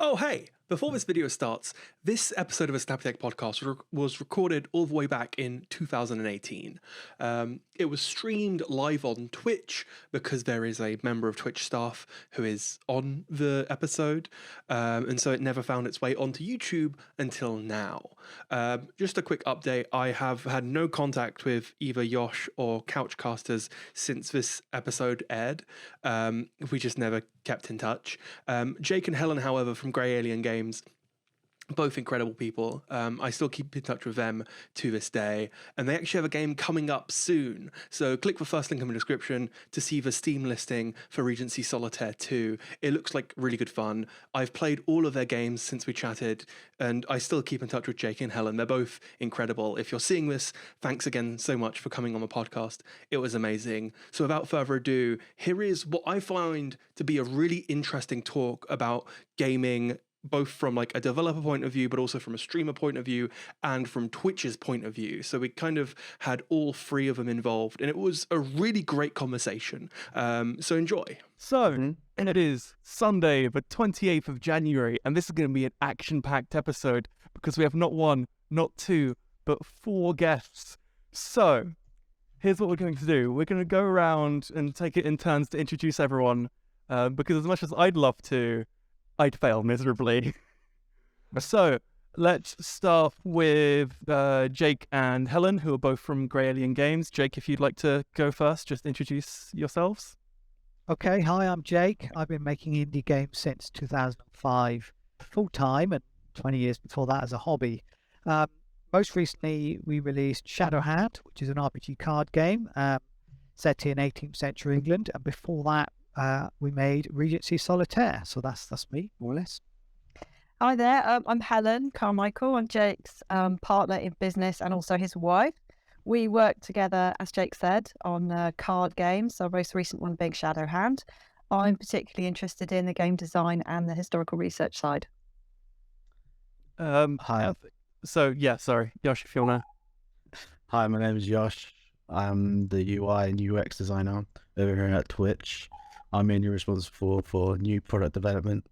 Oh, hey! Before this video starts, this episode of a Snappy-Tech Podcast was recorded all the way back in 2018. It was streamed live on Twitch because there is a member of Twitch staff who is on the episode, and so it never found its way onto YouTube until now. Just a quick update, I have had no contact with either Yosh or Couchcasters since this episode aired. We just never kept in touch. Jake and Helen, however, from Grey Alien Games, both incredible people. I still keep in touch with them to this day, and they actually have a game coming up soon. So click the first link in the description to see the Steam listing for Regency Solitaire 2. It looks like really good fun. I've played all of their games since we chatted, and I still keep in touch with Jake and Helen. They're both incredible. If you're seeing this, thanks again so much for coming on the podcast. It was amazing. So without further ado, here is what I find to be a really interesting talk about gaming, both from like a developer point of view, but also from a streamer point of view and from Twitch's point of view. So we kind of had all three of them involved, and it was a really great conversation. So enjoy. So, and it is Sunday, the 28th of January, and this is going to be an action-packed episode because we have not one, not two, but 4 guests. So, here's what we're going to do. We're going to go around and take it in turns to introduce everyone, because as much as I'd love to, I'd fail miserably. So, let's start with Jake and Helen, who are both from Grey Alien Games. Jake, if you'd like to go first, just introduce yourselves. Okay, hi, I'm Jake. I've been making indie games since 2005 full-time, and 20 years before that as a hobby. Most recently, we released Shadowhand, which is an RPG card game set in 18th century England, and before that, we made Regency Solitaire. So that's me, more or less. Hi there, I'm Helen Carmichael. I'm Jake's partner in business and also his wife. We work together, as Jake said, on card games, so most recent one being Shadowhand. I'm particularly interested in the game design and the historical research side. Hi. So, yeah, sorry. Yosh, if you want to... Hi, my name is Yosh. I'm the UI and UX designer over here at Twitch. I'm mainly responsible for new product development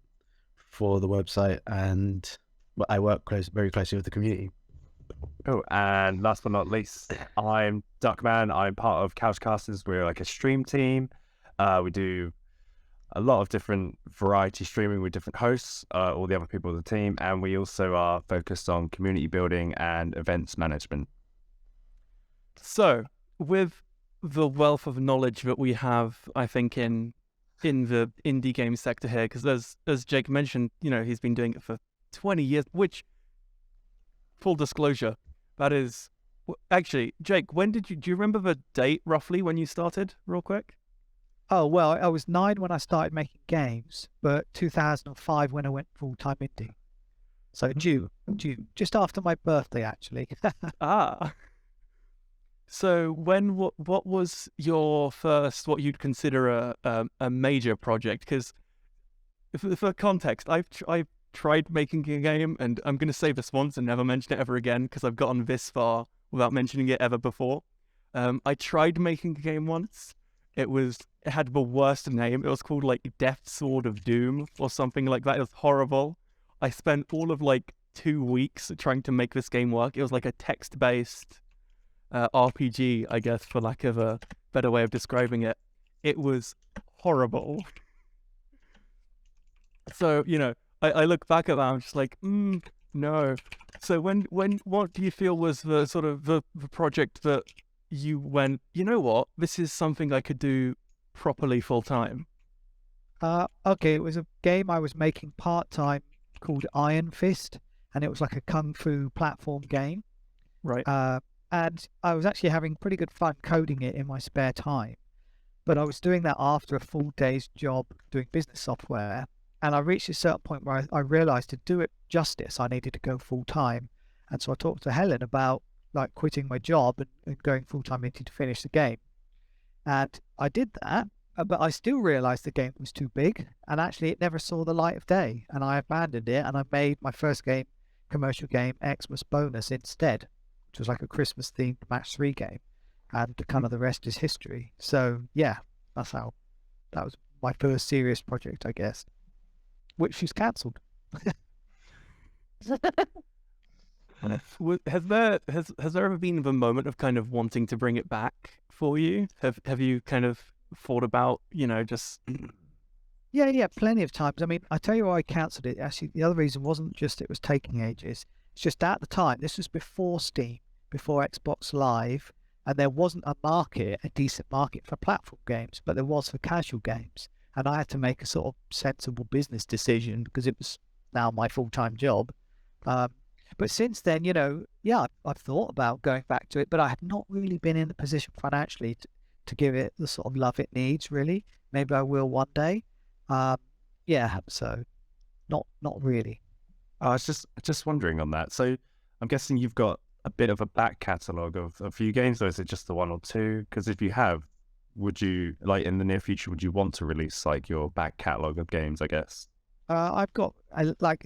for the website, and I work very closely with the community. Oh, and last but not least, I'm Duckman. I'm part of Couchcasters. We're like a stream team. We do a lot of different variety streaming with different hosts, all the other people of the team, and we also are focused on community building and events management. So, with the wealth of knowledge that we have, I think, in the indie game sector here, because as Jake mentioned, you know, he's been doing it for 20 years, which, full disclosure, that is... Actually, Jake, do you remember the date, roughly, when you started, real quick? Oh, well, I was 9 when I started making games, but 2005 when I went full-time indie. So June, just after my birthday, actually. So what was your first, what you'd consider a major project? Because for context, I've tried making a game, and I'm going to say this once and never mention it ever again because I've gotten this far without mentioning it ever before. I tried making a game once. It had the worst name. It was called like Death Sword of Doom or something like that. It was horrible. I spent all of like 2 weeks trying to make this game work. It was like a text-based RPG, I guess, for lack of a better way of describing it. It was horrible. So, you know, I look back at that, I'm just like, no. So what do you feel was the sort of the project that you went, you know what, this is something I could do properly full time? Okay, it was a game I was making part-time called Iron Fist, and it was like a kung fu platform game. Right. And I was actually having pretty good fun coding it in my spare time. But I was doing that after a full day's job doing business software. And I reached a certain point where I realized to do it justice, I needed to go full time. And so I talked to Helen about like quitting my job and going full time into to finish the game. And I did that, but I still realized the game was too big. And actually it never saw the light of day. And I abandoned it, and I made my first game, commercial game, Xmas Bonus instead, which was like a Christmas themed match 3 game, and kind of the rest is history. So yeah, that was my first serious project, I guess, which she's cancelled. Has there ever been a moment of kind of wanting to bring it back for you? Have you kind of thought about, just Yeah, plenty of times. I mean, I tell you why I cancelled it. Actually, the other reason wasn't just it was taking ages. It's just at the time, this was before Steam, before Xbox Live, and there wasn't a decent market for platform games, but there was for casual games. And I had to make a sort of sensible business decision because it was now my full-time job. But since then, I've thought about going back to it, but I have not really been in the position financially to give it the sort of love it needs, really. Maybe I will one day. So not really. I was just wondering on that. So I'm guessing you've got a bit of a back catalogue of a few games, or is it just the one or two? Because if you have, would you, like in the near future, would you want to release like your back catalogue of games, I guess? I've got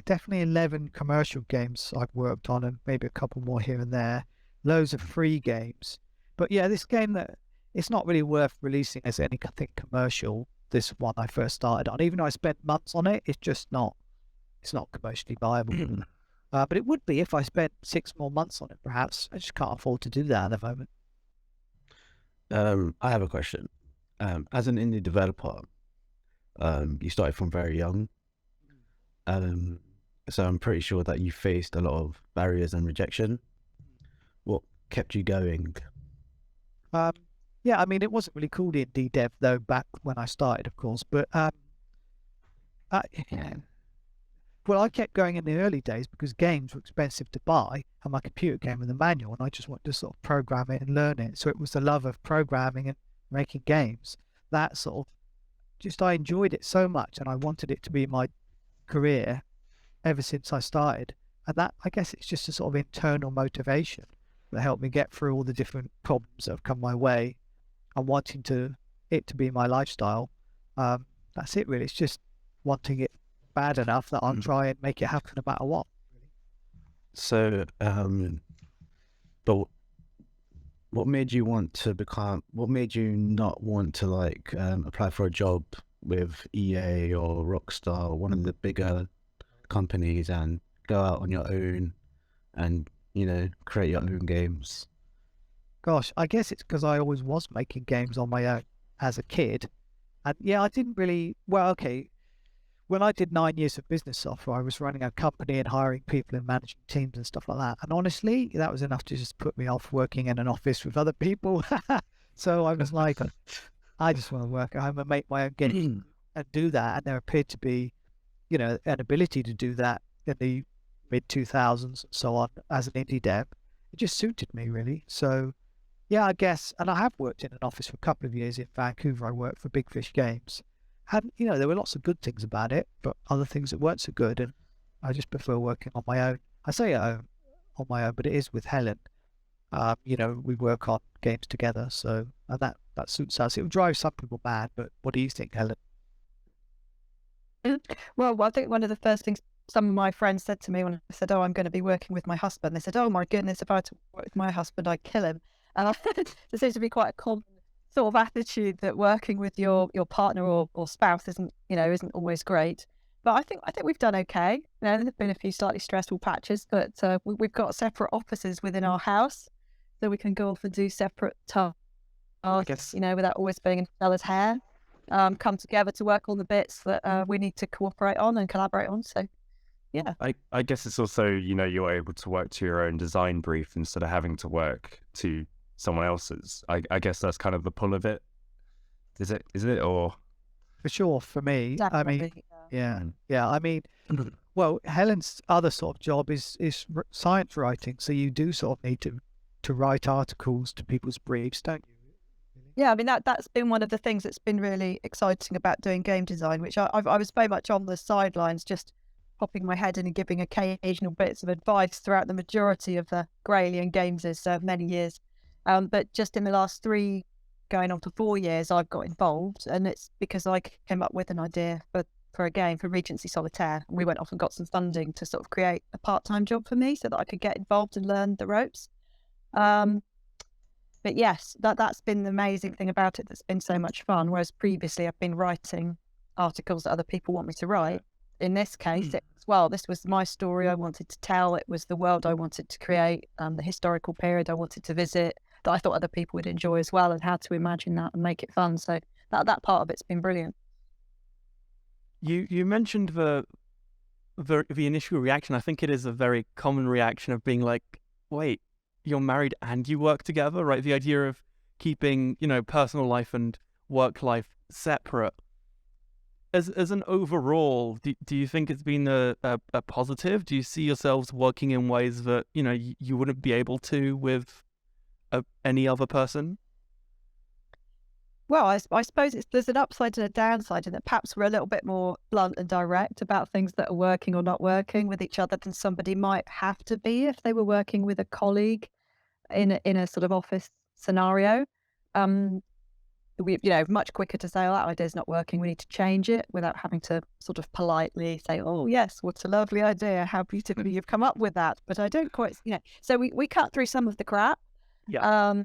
definitely 11 commercial games I've worked on and maybe a couple more here and there. Loads of free games. But yeah, this game that it's not really worth releasing as anything commercial. This one I first started on, even though I spent months on it, it's not commercially viable. But it would be if I spent 6 more months on it, perhaps. I just can't afford to do that at the moment. I have a question. As an indie developer, you started from very young. So I'm pretty sure that you faced a lot of barriers and rejection. What kept you going? Yeah, I mean, it wasn't really called indie dev though back when I started, of course. But well, I kept going in the early days because games were expensive to buy, and my computer came with a manual, and I just wanted to sort of program it and learn it. So it was the love of programming and making games that sort of I enjoyed it so much, and I wanted it to be my career ever since I started. And that, I guess, it's just a sort of internal motivation that helped me get through all the different problems that have come my way and wanting it to be my lifestyle. That's it, really. It's just wanting it bad enough that I'll try and make it happen no matter what. So, but what made you not want to apply for a job with EA or Rockstar or one of the bigger companies and go out on your own and, create your own games? Gosh, I guess it's because I always was making games on my own as a kid. And yeah, I didn't really, when I did 9 years of business software, I was running a company and hiring people and managing teams and stuff like that. And honestly, that was enough to just put me off working in an office with other people. So I was like, I just want to work at home and make my own games and do that. And there appeared to be, an ability to do that in the mid-2000s and so on as an indie dev. It just suited me, really. So yeah, I guess, and I have worked in an office for a couple of years in Vancouver. I worked for Big Fish Games. And, there were lots of good things about it, but other things that weren't so good. And I just prefer working on my own. I say on my own, but it is with Helen. We work on games together. So, and that suits us. It would drive some people mad, but what do you think, Helen? Well, I think one of the first things some of my friends said to me when I said, "Oh, I'm going to be working with my husband," they said, "Oh my goodness, if I had to work with my husband, I'd kill him." And there seems to be quite a common sort of attitude that working with your partner or spouse isn't always great. But I think we've done okay. There've been a few slightly stressful patches, but we've got separate offices within our house, so we can go off and do separate tasks. I guess without always being in each other's hair. Come together to work on the bits that we need to cooperate on and collaborate on. So, yeah. I guess it's also you're able to work to your own design brief instead of having to work to someone else's. I guess that's kind of the pull of it. Is it or? For sure, for me. Definitely, I mean, well, Helen's other sort of job is science writing, so you do sort of need to write articles to people's briefs, don't you? Yeah, I mean that's been one of the things that's been really exciting about doing game design, which I was very much on the sidelines, just popping my head in and giving occasional bits of advice throughout the majority of the Grailian games many years. But just in the last 3, going on to 4 years, I've got involved, and it's because I came up with an idea for a game for Regency Solitaire, and we went off and got some funding to sort of create a part-time job for me so that I could get involved and learn the ropes. But yes, that's been the amazing thing about it. That's been so much fun. Whereas previously I've been writing articles that other people want me to write, in this case, this was my story I wanted to tell. It was the world I wanted to create, the historical period I wanted to visit that I thought other people would enjoy as well, and how to imagine that and make it fun. So that part of it's been brilliant. You mentioned the initial reaction. I think it is a very common reaction of being like, wait, you're married and you work together, right? The idea of keeping, personal life and work life separate. As an overall, do you think it's been a positive? Do you see yourselves working in ways that, you wouldn't be able to with any other person? Well, I suppose there's an upside and a downside, in that perhaps we're a little bit more blunt and direct about things that are working or not working with each other than somebody might have to be if they were working with a colleague in a sort of office scenario. We, much quicker to say, oh, that idea's not working, we need to change it, without having to sort of politely say, oh, yes, what a lovely idea, how beautifully you've come up with that. But I don't quite, so we cut through some of the crap. Yeah.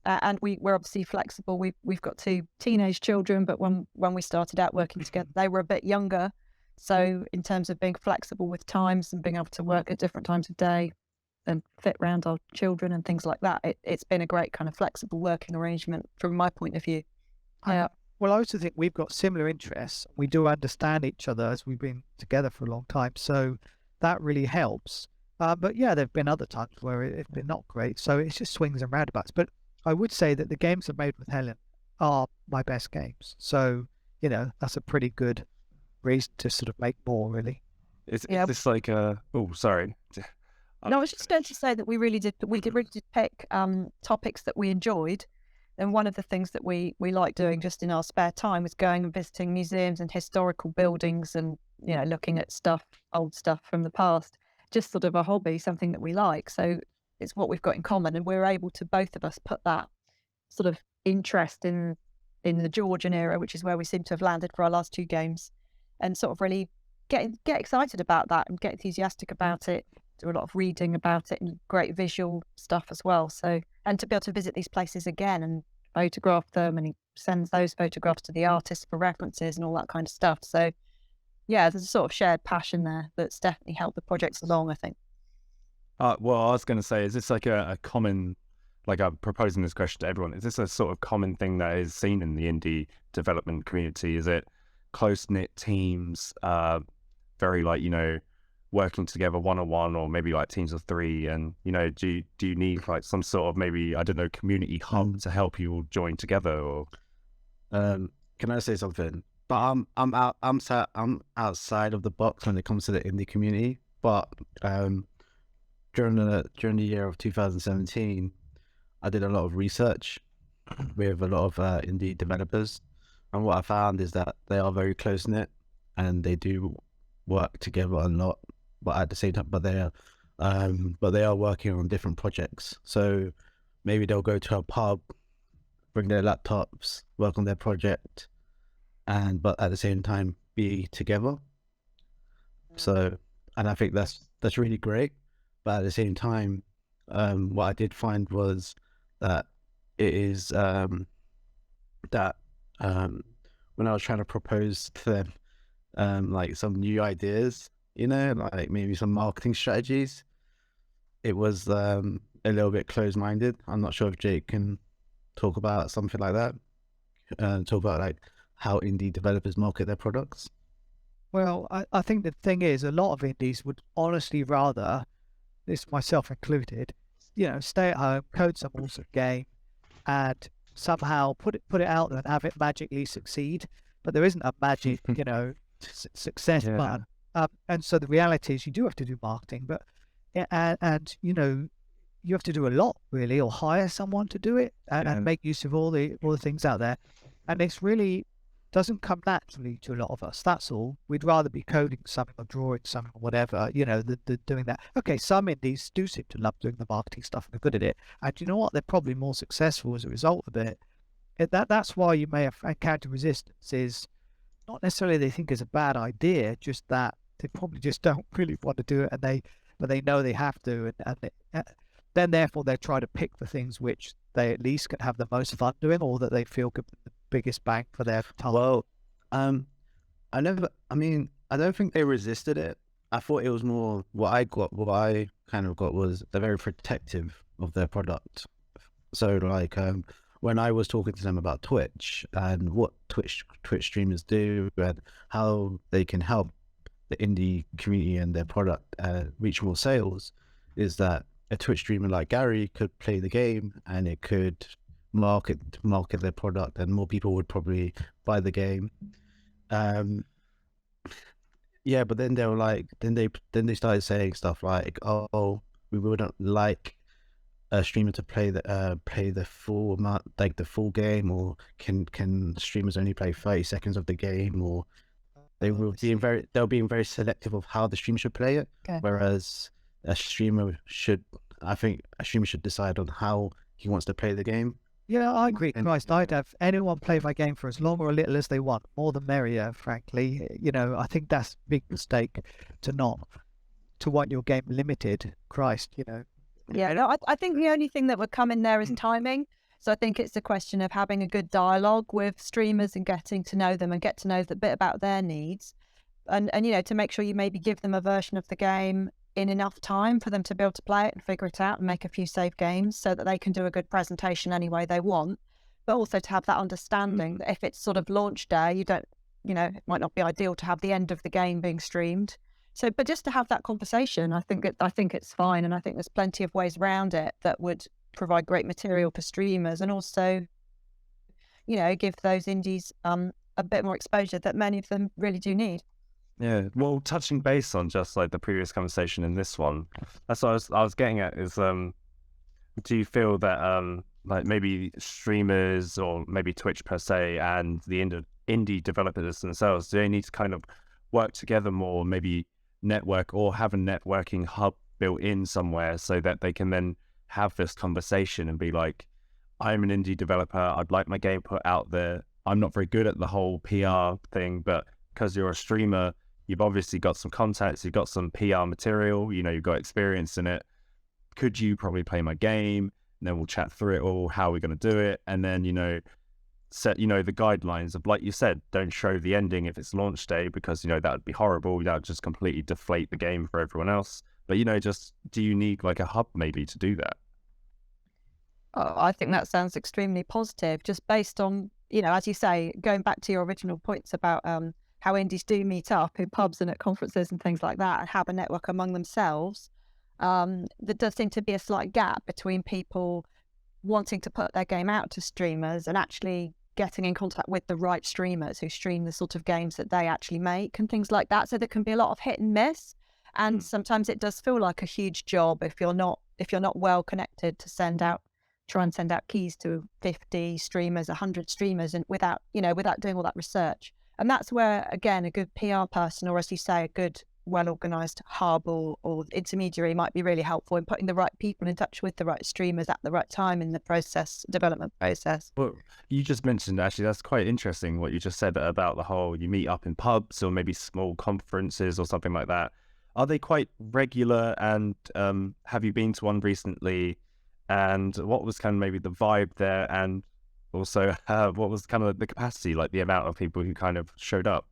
And we're obviously flexible. We've got 2 teenage children, but when we started out working together, they were a bit younger. So in terms of being flexible with times and being able to work at different times of day and fit around our children and things like that, it's been a great kind of flexible working arrangement from my point of view. Well, I also think we've got similar interests. We do understand each other as we've been together for a long time. So that really helps. But yeah, there have been other times where it's been not great. So it's just swings and roundabouts. But I would say that the games I've made with Helen are my best games. So, that's a pretty good reason to sort of make more, really. Is this like a... Oh, sorry. No, I was just going to say that we really did pick topics that we enjoyed. And one of the things that we like doing just in our spare time was going and visiting museums and historical buildings and, looking at old stuff from the past. Just sort of a hobby, something that we like. So it's what we've got in common, and we're able to, both of us, put that sort of interest in the Georgian era, which is where we seem to have landed for our last 2 games, and sort of really get excited about that and get enthusiastic about it, do a lot of reading about it and great visual stuff as well. So, and to be able to visit these places again and photograph them, and he sends those photographs to the artists for references and all that kind of stuff. So yeah, there's a sort of shared passion there that's definitely helped the projects along, I think. Well, I was going to say, is this like a common, like I'm proposing this question to everyone, is this a sort of common thing that is seen in the indie development community? Is it close-knit teams, very like, working together one-on-one, or maybe like teams of 3? And, do you need like some sort of, maybe, I don't know, community hub to help you all join together? Or Can I say something? But I'm outside of the box when it comes to the indie community. But during the year of 2017, I did a lot of research with a lot of indie developers, and what I found is that they are very close knit and they do work together a lot. But at the same time, they are working on different projects. So maybe they'll go to a pub, bring their laptops, work on their project, but at the same time be together. So, and I think that's really great. But at the same time, what I did find was that it is when I was trying to propose to them like some new ideas, like maybe some marketing strategies, it was a little bit closed-minded. I'm not sure if Jake can talk about something like that, talk about like how indie developers market their products. Well, I think the thing is, a lot of indies would honestly rather, this myself included, stay at home, code some awesome game, and somehow put it out there and have it magically succeed. But there isn't a magic, success button. And so the reality is, you do have to do marketing, but and you have to do a lot really, or hire someone to do it and make use of all the things out there. And it's really doesn't come naturally to a lot of us. That's all. We'd rather be coding something or drawing something or whatever, than doing that. Okay, some indies do seem to love doing the marketing stuff and are good at it. And you know what? They're probably more successful as a result of it. That's why you may have encountered resistance, is not necessarily they think it's a bad idea, just that they probably just don't really want to do it, but they know they have to, and then therefore they try to pick the things which they at least can have the most fun doing, or that they feel give them the biggest bang for their time. Well, I never. I mean, I don't think they resisted it. I thought it was more what I got. What I kind of got was they're very protective of their product. So like, when I was talking to them about Twitch and what Twitch streamers do and how they can help the indie community and their product reach more sales, is that a Twitch streamer like Gary could play the game and it could market their product, and more people would probably buy the game. Yeah, but then they were like, then they started saying stuff like, "Oh, we wouldn't like a streamer to play the full amount, like the full game, or can streamers only play 30 seconds of the game, or they were being being very selective of how the streamer should play it. Okay. Whereas I think a streamer should decide on how he wants to play the game. Yeah, I agree. And- Christ, I'd have anyone play my game for as long or a little as they want. More the merrier, frankly. You know, I think that's a big mistake to want your game limited. Christ, you know. Yeah, no, I think the only thing that would come in there is timing. So I think it's a question of having a good dialogue with streamers and getting to know them and get to know a bit about their needs. And you know, to make sure you maybe give them a version of the game in enough time for them to be able to play it and figure it out and make a few save games so that they can do a good presentation any way they want. But also to have that understanding that if it's sort of launch day, it might not be ideal to have the end of the game being streamed. So, but just to have that conversation, I think it's fine, and I think there's plenty of ways around it that would provide great material for streamers, and also, you know, give those indies a bit more exposure that many of them really do need. Yeah, well, touching base on just like the previous conversation in this one, that's what I was getting at is, do you feel that like maybe streamers or maybe Twitch per se and the indie developers themselves, do they need to kind of work together more, maybe network or have a networking hub built in somewhere so that they can then have this conversation and be like, I'm an indie developer, I'd like my game put out there. I'm not very good at the whole PR thing, but because you're a streamer, you've obviously got some contacts, you've got some PR material, you know, you've got experience in it. Could you probably play my game? And then we'll chat through it all, how we're going to do it. And then, you know, set, you know, the guidelines of, like you said, don't show the ending if it's launch day, because, you know, that would be horrible. That would just completely deflate the game for everyone else. But, you know, just, do you need like a hub maybe to do that? Oh, I think that sounds extremely positive, just based on, you know, as you say, going back to your original points about how indies do meet up in pubs and at conferences and things like that and have a network among themselves. There does seem to be a slight gap between people wanting to put their game out to streamers and actually getting in contact with the right streamers who stream the sort of games that they actually make and things like that. So there can be a lot of hit and miss. And sometimes it does feel like a huge job if you're not well connected to try and send out keys to 50 streamers, 100 streamers, and without doing all that research. And that's where, again, a good PR person, or as you say, a good, well-organized hub or intermediary might be really helpful in putting the right people in touch with the right streamers at the right time in the development process. Well, you just mentioned, actually, that's quite interesting what you just said about the whole, you meet up in pubs or maybe small conferences or something like that. Are they quite regular, and have you been to one recently? And what was kind of maybe the vibe there, and also what was kind of the capacity, like the amount of people who kind of showed up?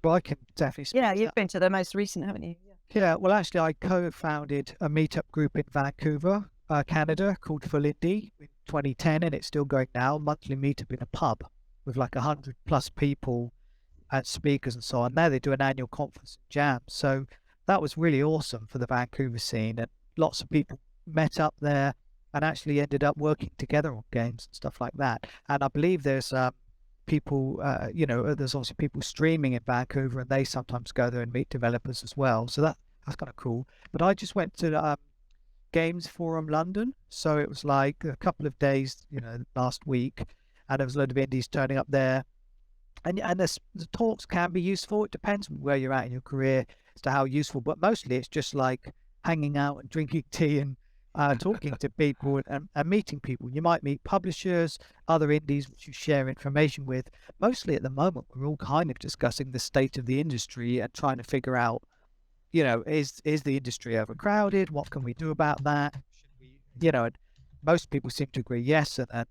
Well, I can definitely speak Yeah, to you've that. been to the most recent, haven't you? Yeah, well, actually, I co-founded a meetup group in Vancouver, Canada, called Full Indie in 2010, and it's still going now. Monthly meetup in a pub with like 100+ people and speakers and so on. Now they do an annual conference and jam. So that was really awesome for the Vancouver scene, and lots of people met up there and actually ended up working together on games and stuff like that. And I believe there's people, there's obviously people streaming in Vancouver, and they sometimes go there and meet developers as well. So that's kind of cool. But I just went to Games Forum London, so it was like a couple of days, last week, and there was a load of indies turning up there. And the talks can be useful. It depends where you're at in your career as to how useful, but mostly it's just like hanging out and drinking tea and talking to people and meeting people. You might meet publishers, other indies which you share information with. Mostly at the moment, we're all kind of discussing the state of the industry and trying to figure out, is the industry overcrowded? What can we do about that? And most people seem to agree yes, and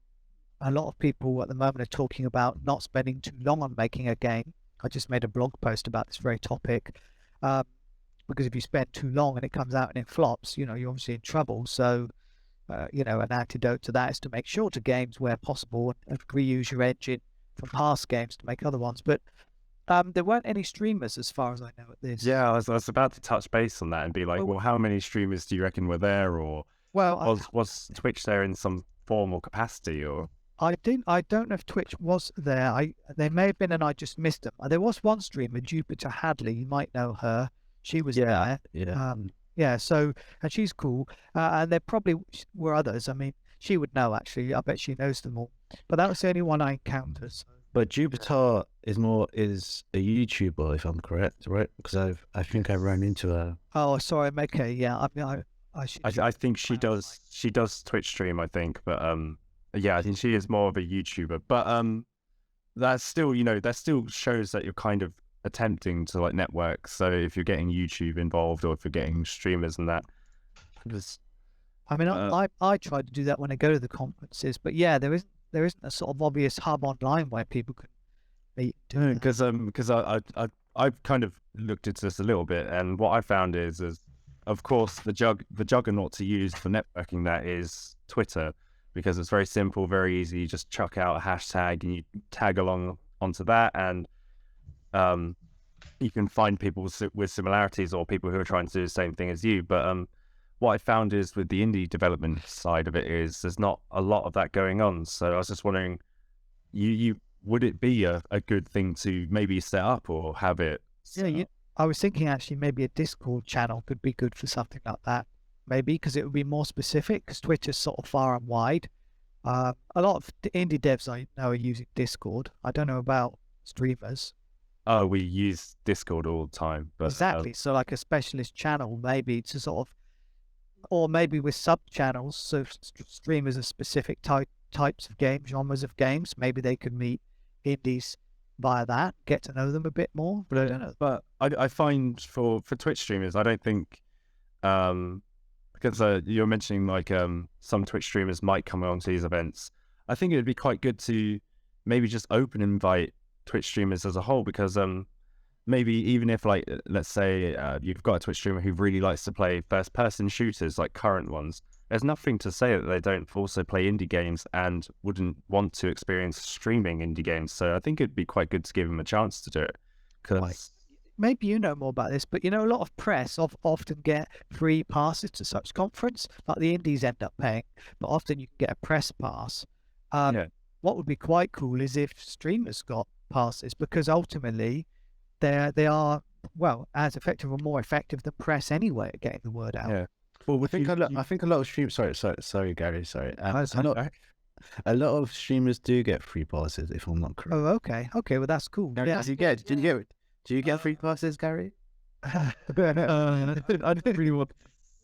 a lot of people at the moment are talking about not spending too long on making a game. I just made a blog post about this very topic. Because if you spend too long and it comes out and it flops, you're obviously in trouble. So, an antidote to that is to make shorter games where possible and reuse your engine from past games to make other ones. But there weren't any streamers as far as I know at this. Yeah, I was about to touch base on that and be like, well, how many streamers do you reckon were there, or was Twitch there in some form or capacity, or? I don't know if Twitch was there. They may have been, and I just missed them. There was one streamer, Jupiter Hadley. You might know her. She was there. Yeah. So, and she's cool. And there probably were others. I mean, she would know actually. I bet she knows them all. But that was the only one I encountered. So. But Jupiter is a YouTuber, if I'm correct, right? Because I think I ran into her. Oh, sorry. Okay, yeah. I mean, I think she does. She does Twitch stream, I think, but yeah, I think she is more of a YouTuber. But that's still, that still shows that you're kind of attempting to like network. So if you're getting YouTube involved, or if you're getting streamers and that, I mean, I try to do that when I go to the conferences, but yeah, there isn't a sort of obvious hub online where people can meet. Because I've kind of looked into this a little bit, and what I found is of course the juggernaut to use for networking that is Twitter, because it's very simple, very easy. You just chuck out a hashtag and you tag along onto that, and you can find people with similarities or people who are trying to do the same thing as you. But what I found is with the indie development side of it is there's not a lot of that going on. So I was just wondering, you would it be a good thing to maybe set up or have it? Yeah, I was thinking actually maybe a Discord channel could be good for something like that. Maybe because it would be more specific, because Twitter's sort of far and wide. A lot of indie devs I know are using Discord. I don't know about streamers. Oh, we use Discord all the time. But, exactly. So like a specialist channel, maybe to sort of, or maybe with sub channels. So streamers of specific types of games, genres of games. Maybe they could meet indies via that, get to know them a bit more. But I don't know. But I find for Twitch streamers, I don't think, because you're mentioning like some Twitch streamers might come along to these events. I think it would be quite good to maybe just open invite Twitch streamers as a whole, because maybe even if like let's say you've got a Twitch streamer who really likes to play first person shooters, like current ones, there's nothing to say that they don't also play indie games and wouldn't want to experience streaming indie games. So I think it'd be quite good to give them a chance to do it, because maybe you know more about this, but a lot of press often get free passes to such conference. Like the indies end up paying, but often you can get a press pass. What would be quite cool is if streamers got passes, because ultimately they are as effective or more effective than press anyway at getting the word out. Yeah. Well, I think a lot of streamers. Sorry, Gary. Sorry. A lot of streamers do get free passes, if I'm not correct. Oh, okay. Well, that's cool. Yeah. Do you get free passes, Gary? I didn't really want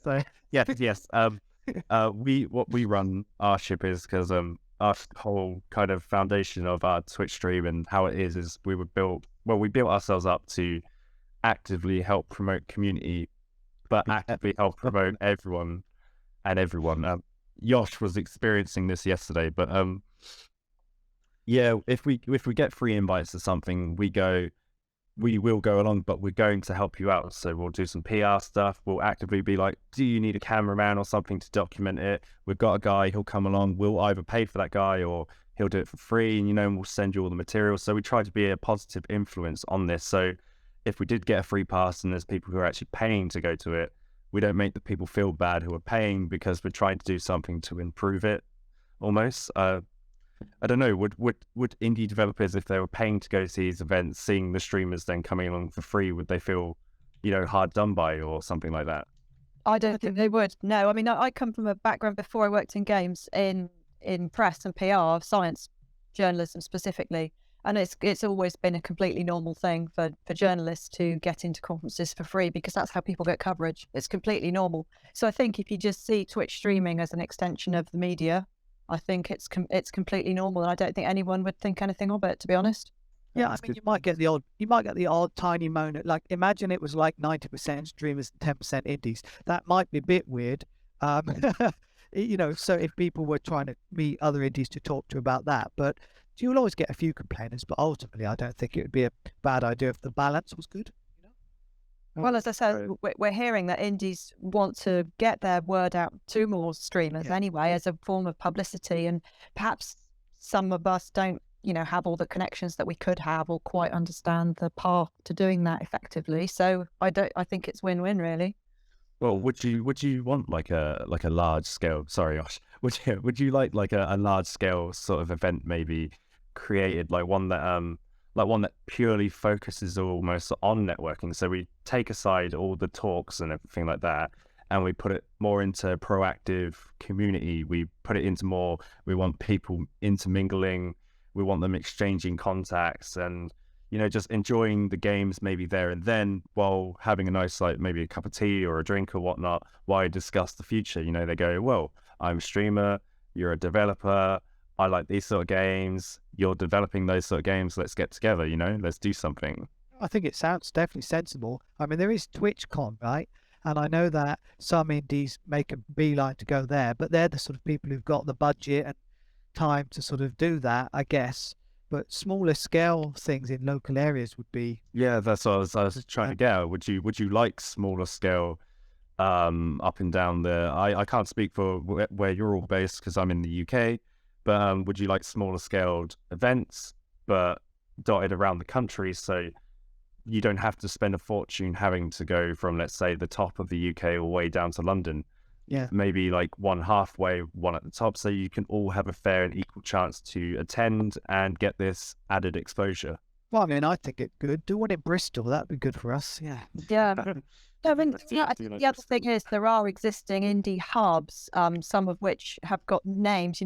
to say. Yes. What we run our ship is because our whole kind of foundation of our Twitch stream and how it is we built ourselves up to actively help promote community, but actively help promote everyone. Yosh was experiencing this yesterday, but if we get free invites to something, we will go along, but we're going to help you out. So we'll do some PR stuff. We'll actively be like, do you need a cameraman or something to document it? We've got a guy, he'll come along. We'll either pay for that guy or he'll do it for free, and and we'll send you all the material. So we try to be a positive influence on this. So if we did get a free pass and there's people who are actually paying to go to it, we don't make the people feel bad who are paying, because we're trying to do something to improve it almost. I don't know, would indie developers, if they were paying to go to these events, seeing the streamers then coming along for free, would they feel, hard done by or something like that? I don't think they would. No, I mean, I come from a background before I worked in games, in press and PR, science journalism specifically. And it's always been a completely normal thing for journalists to get into conferences for free, because that's how people get coverage. It's completely normal. So I think if you just see Twitch streaming as an extension of the media, I think it's completely normal, and I don't think anyone would think anything of it, to be honest. Yeah, I mean, you might get the odd tiny moment. Like, imagine it was like 90% streamers and 10% indies. That might be a bit weird. so if people were trying to meet other indies to talk to about that, but you'll always get a few complainers, but ultimately I don't think it would be a bad idea if the balance was good. Well, as I said, we're hearing that indies want to get their word out to more streamers anyway, as a form of publicity. And perhaps some of us don't, have all the connections that we could have or quite understand the path to doing that effectively. So I think it's win-win, really. Well, would you want like a large scale? Sorry, Josh. Would you like a large scale sort of event maybe created, like one that purely focuses almost on networking? So we take aside all the talks and everything like that, and we put it more into proactive community. We put it into more. We want people intermingling. We want them exchanging contacts and just enjoying the games maybe there and then, while having a nice, like maybe a cup of tea or a drink or whatnot, while you discuss the future. They go, well, I'm a streamer, you're a developer, I like these sort of games, you're developing those sort of games, let's get together, let's do something. I think it sounds definitely sensible. I mean, there is TwitchCon, right? And I know that some indies make a beeline to go there, but they're the sort of people who've got the budget and time to sort of do that, I guess. But smaller scale things in local areas would be... Yeah, that's what I was trying to get at. Would you like smaller scale up and down there? I can't speak for where you're all based because I'm in the UK, but would you like smaller scaled events but dotted around the country, so you don't have to spend a fortune having to go from, let's say, the top of the UK all the way down to London? Yeah. Maybe like one halfway, one at the top, so you can all have a fair and equal chance to attend and get this added exposure. Well, I mean, I think it's good. Do one in Bristol. That'd be good for us. Yeah. Yeah. I mean, the other thing is there are existing indie hubs, some of which have got names,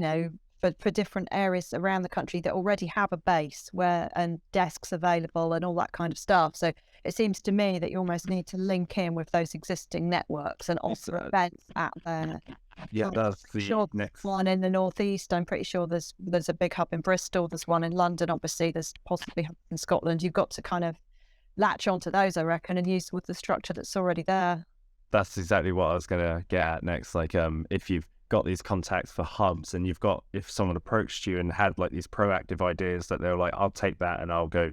for different areas around the country that already have a base and desks available and all that kind of stuff. So it seems to me that you almost need to link in with those existing networks and offer events at there. Yeah, that's the next one in the northeast. I'm pretty sure there's a big hub in Bristol. There's one in London. Obviously, there's possibly hubs in Scotland. You've got to kind of latch onto those, I reckon, and use with the structure that's already there. That's exactly what I was going to get at next. Like, if you've got these contacts for hubs and if someone approached you and had like these proactive ideas that they're like, I'll take that and I'll go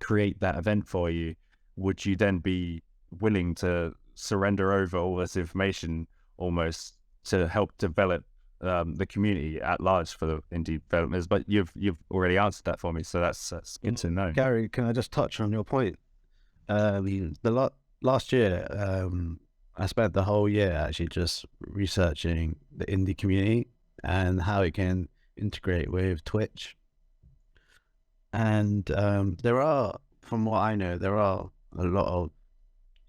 create that event for you, would you then be willing to surrender over all this information almost to help develop the community at large for the indie developers? But you've already answered that for me, so that's good to know. Gary, can I just touch on your point? Last year, I spent the whole year actually just researching the indie community and how it can integrate with Twitch. And from what I know, there are a lot of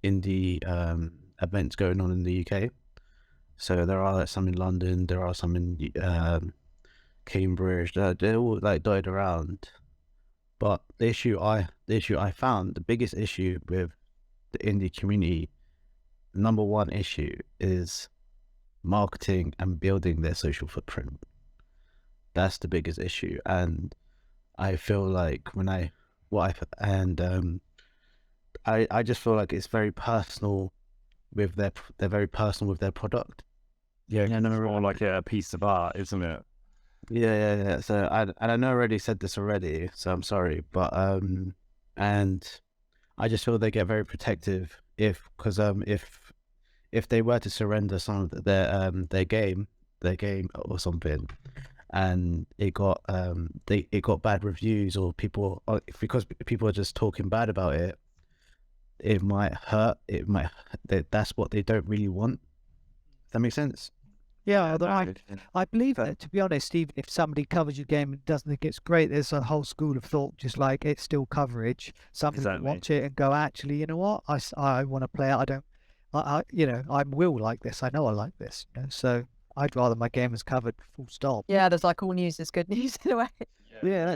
indie events going on in the UK. So there are some in London, there are some in Cambridge. They're all like dotted around. But the issue I found, the biggest issue with the indie community, number one issue, is marketing and building their social footprint. That's the biggest issue, and I feel like I just feel like it's very personal with they're very personal with their product. Yeah, it's more like a piece of art, isn't it? Yeah. So I know I already said this already, so I'm sorry, but and I just feel they get very protective if they were to surrender some of their game or something, and it got bad reviews or because people are just talking bad about it, it might hurt. That's what they don't really want. Does that make sense? Yeah, although I believe that, to be honest, even if somebody covers your game and doesn't think it's great, there's a whole school of thought, just like it's still coverage. Some people watch it and go, actually, you know what? I want to play it. I will like this. I know I like this. So I'd rather my game is covered, full stop. Yeah, there's like all news is good news in a way. Yeah,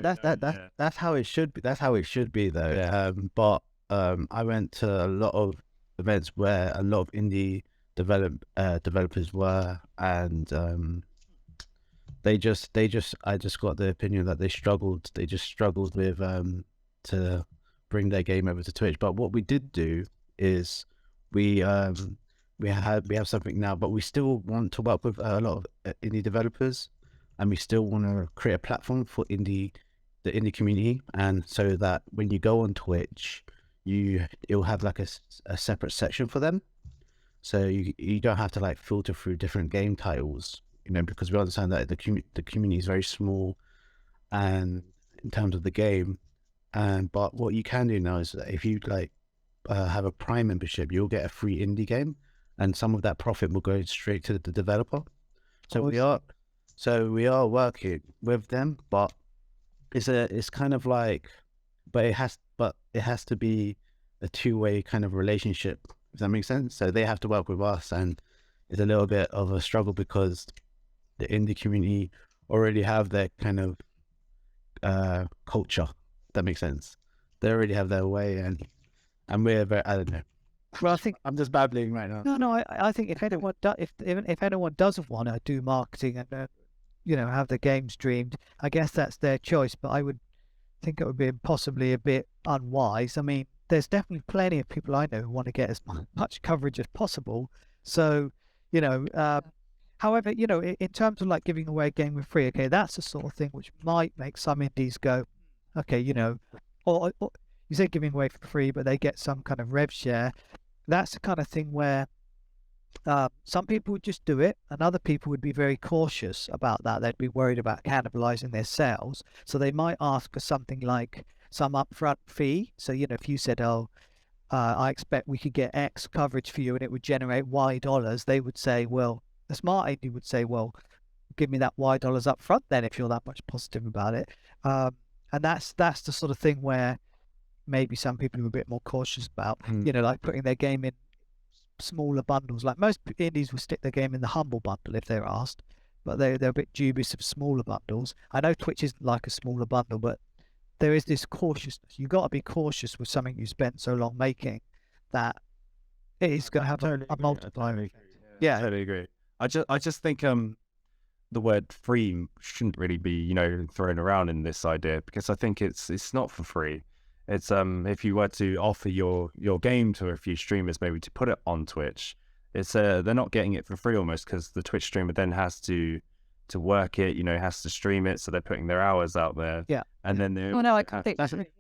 that's how it should be. That's how it should be, though. Yeah. But I went to a lot of events where a lot of indie developers were, and I just got the opinion that they just struggled with to bring their game over to Twitch. But what we did do is we we have something now, but we still want to work with a lot of indie developers, and we still want to create a platform for the indie community, and so that when you go on Twitch, it'll have like a separate section for them, so you don't have to like filter through different game titles, because we understand that the community is very small, and in terms of the game, but what you can do now is that if you like have a Prime membership, you'll get a free indie game, and some of that profit will go straight to the developer. So we are working with them, but it's kind of like, but it has to be a two-way kind of relationship, if that makes sense. So they have to work with us, and it's a little bit of a struggle because the indie community already have their kind of culture, if that makes sense. They already have their way, and we're very, I don't know. Well, I think I'm just babbling right now. no. I think if anyone if anyone doesn't want to do marketing and have the game streamed, I guess that's their choice. But I would think it would be possibly a bit unwise. I mean, there's definitely plenty of people I know who want to get as much coverage as possible. So, however, in terms of like giving away a game for free, okay, that's the sort of thing which might make some indies go, okay, or you say giving away for free, but they get some kind of rev share. That's the kind of thing where some people would just do it, and other people would be very cautious about that. They'd be worried about cannibalizing their sales. So they might ask for something like some upfront fee. So, if you said, I expect we could get X coverage for you and it would generate Y dollars, they would say, well, the smart indie would say, well, give me that Y dollars up front then if you're that much positive about it. And that's the sort of thing where maybe some people are a bit more cautious about, like putting their game in smaller bundles. Like most indies will stick their game in the humble bundle if they're asked, but they're a bit dubious of smaller bundles. I know Twitch isn't like a smaller bundle, but there is this cautiousness. You've got to be cautious with something you spent so long making that it is going to have a multiplier effect. Yeah, I totally agree. I just think the word free shouldn't really be thrown around in this idea, because I think it's not for free. It's if you were to offer your game to a few streamers, maybe to put it on Twitch, it's they're not getting it for free almost, because the Twitch streamer then has to work it, has to stream it, so they're putting their hours out there. Yeah. And then they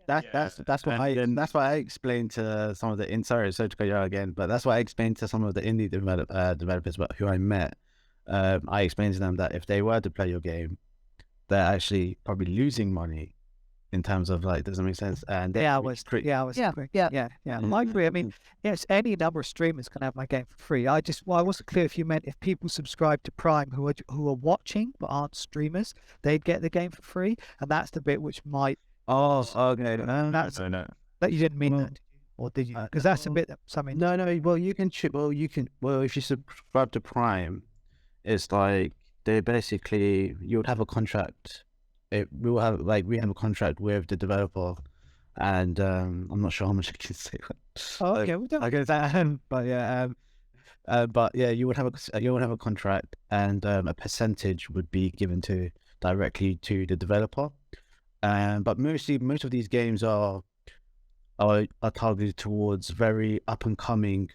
that's why I explained to some of the sorry to go again, but that's why I explained to some of the indie developers who I met. I explained to them that if they were to play your game, they're actually probably losing money in terms of like, does that make sense? And I agree. I agree. I mean, yes, any number of streamers can have my game for free. I wasn't clear if you meant if people subscribe to Prime who are watching but aren't streamers, they'd get the game for free, and that's the bit which might. Oh, okay. No. That you didn't mean that, or did you? Because that's a bit that something. No. Well, if you subscribe to Prime, it's like they basically, you would have a contract. We have a contract with the developer, and I'm not sure how much I can say. Oh, okay, we don't. I guess but yeah, you would have a contract, and a percentage would be given directly to the developer. But most of these games are targeted towards very up and coming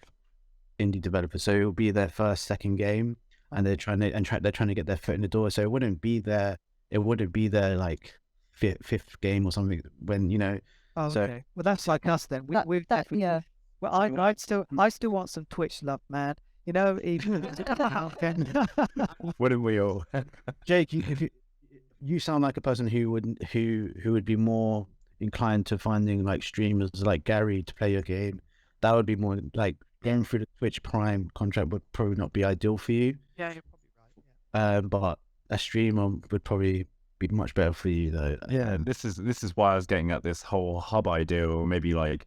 indie developers. So it will be their first, second game, and they're trying to get their foot in the door. So it wouldn't be their like fifth game or something when Oh, so, okay. Well, that's like us then. We've definitely. Yeah. Well, I still want some Twitch love, man. Even Wouldn't we all? Jake, if you sound like a person who would be more inclined to finding like streamers like Gary to play your game. That would be more like going through the Twitch Prime contract would probably not be ideal for you. Yeah, you're probably right. Yeah. But a streamer would probably be much better for you though. Yeah, this is why I was getting at this whole hub idea, or maybe like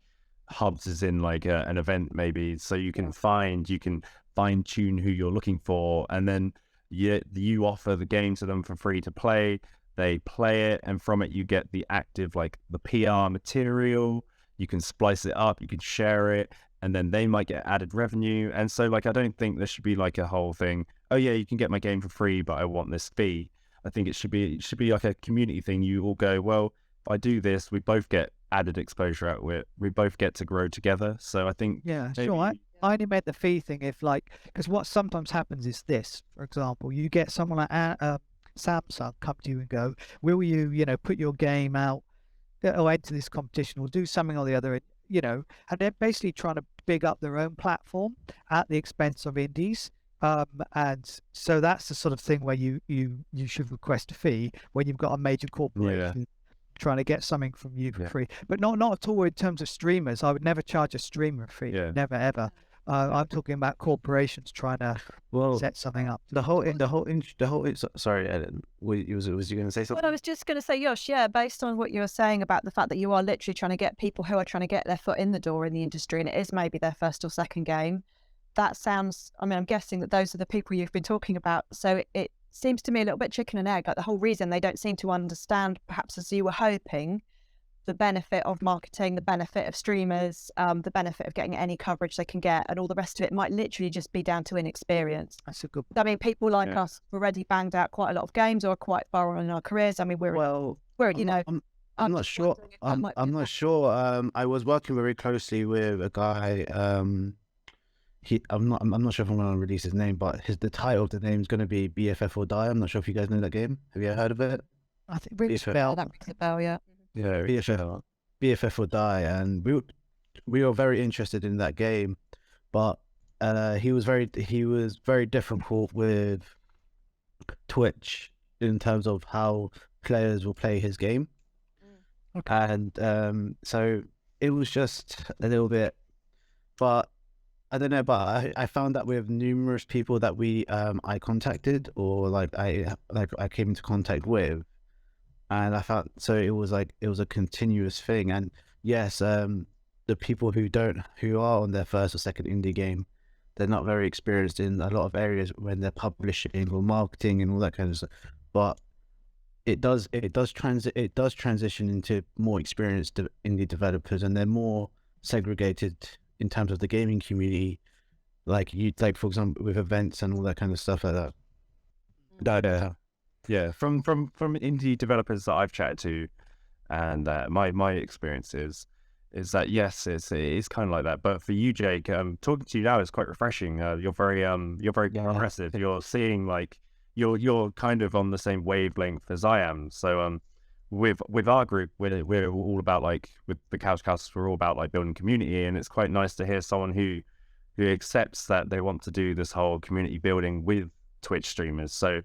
hubs is in like an event maybe, so you can fine tune who you're looking for, and then you offer the game to them for free to play. They play it, and from it you get the active, like the PR material. You can splice it up, you can share it, and then they might get added revenue. And so like, I don't think there should be like a whole thing, oh yeah, you can get my game for free, but I want this fee. I think it should be like a community thing. You all go, well, if I do this, we both get added exposure out of it. We both get to grow together. So I think Yeah, maybe, sure. I only meant the fee thing if because what sometimes happens is this, for example, you get someone like Samsung come to you and go, will you, put your game out or enter this competition or do something or the other, and they're basically trying to big up their own platform at the expense of indies. And so that's the sort of thing where you should request a fee when you've got a major corporation trying to get something from you for free, but not at all in terms of streamers. I would never charge a streamer a fee, never ever. I'm talking about corporations trying to set something up. Sorry, Ellen, was you going to say something? Well, I was just going to say, Yosh, based on what you were saying about the fact that you are literally trying to get people who are trying to get their foot in the door in the industry, and it is maybe their first or second game. That sounds, I'm guessing that those are the people you've been talking about. So it seems to me a little bit chicken and egg, like the whole reason they don't seem to understand, perhaps as you were hoping, the benefit of marketing, the benefit of streamers, the benefit of getting any coverage they can get, and all the rest of it might literally just be down to inexperience. That's a good point. I mean, people like us have already banged out quite a lot of games or are quite far on in our careers. I mean, I'm not sure. I'm not sure. I was working very closely with a guy. I'm not sure if I'm going to release his name, but the title of the name is going to be BFF or Die. I'm not sure if you guys know that game. Have you ever heard of it? I think rings a bell. That rings a bell, yeah. Yeah, BFF or Die, and we were very interested in that game, but he was very difficult with Twitch in terms of how players will play his game. Okay. And so it was just a little bit, but I don't know, but I found that with numerous people that I contacted or I came into contact with, and I found it was a continuous thing. And yes, the people who are on their first or second indie game, they're not very experienced in a lot of areas when they're publishing or marketing and all that kind of stuff. But it does transition into more experienced indie developers, and they're more segregated in terms of the gaming community, for example with events and all that kind of stuff like that. Yeah, from indie developers that I've chatted to, and my experience is that yes, it is kind of like that. But for you, Jake, talking to you now is quite refreshing. You're very impressive. You're seeing you're kind of on the same wavelength as I am. So with our group, we're all about with the Couchcasters, we're all about building community, and it's quite nice to hear someone who accepts that they want to do this whole community building with Twitch streamers. So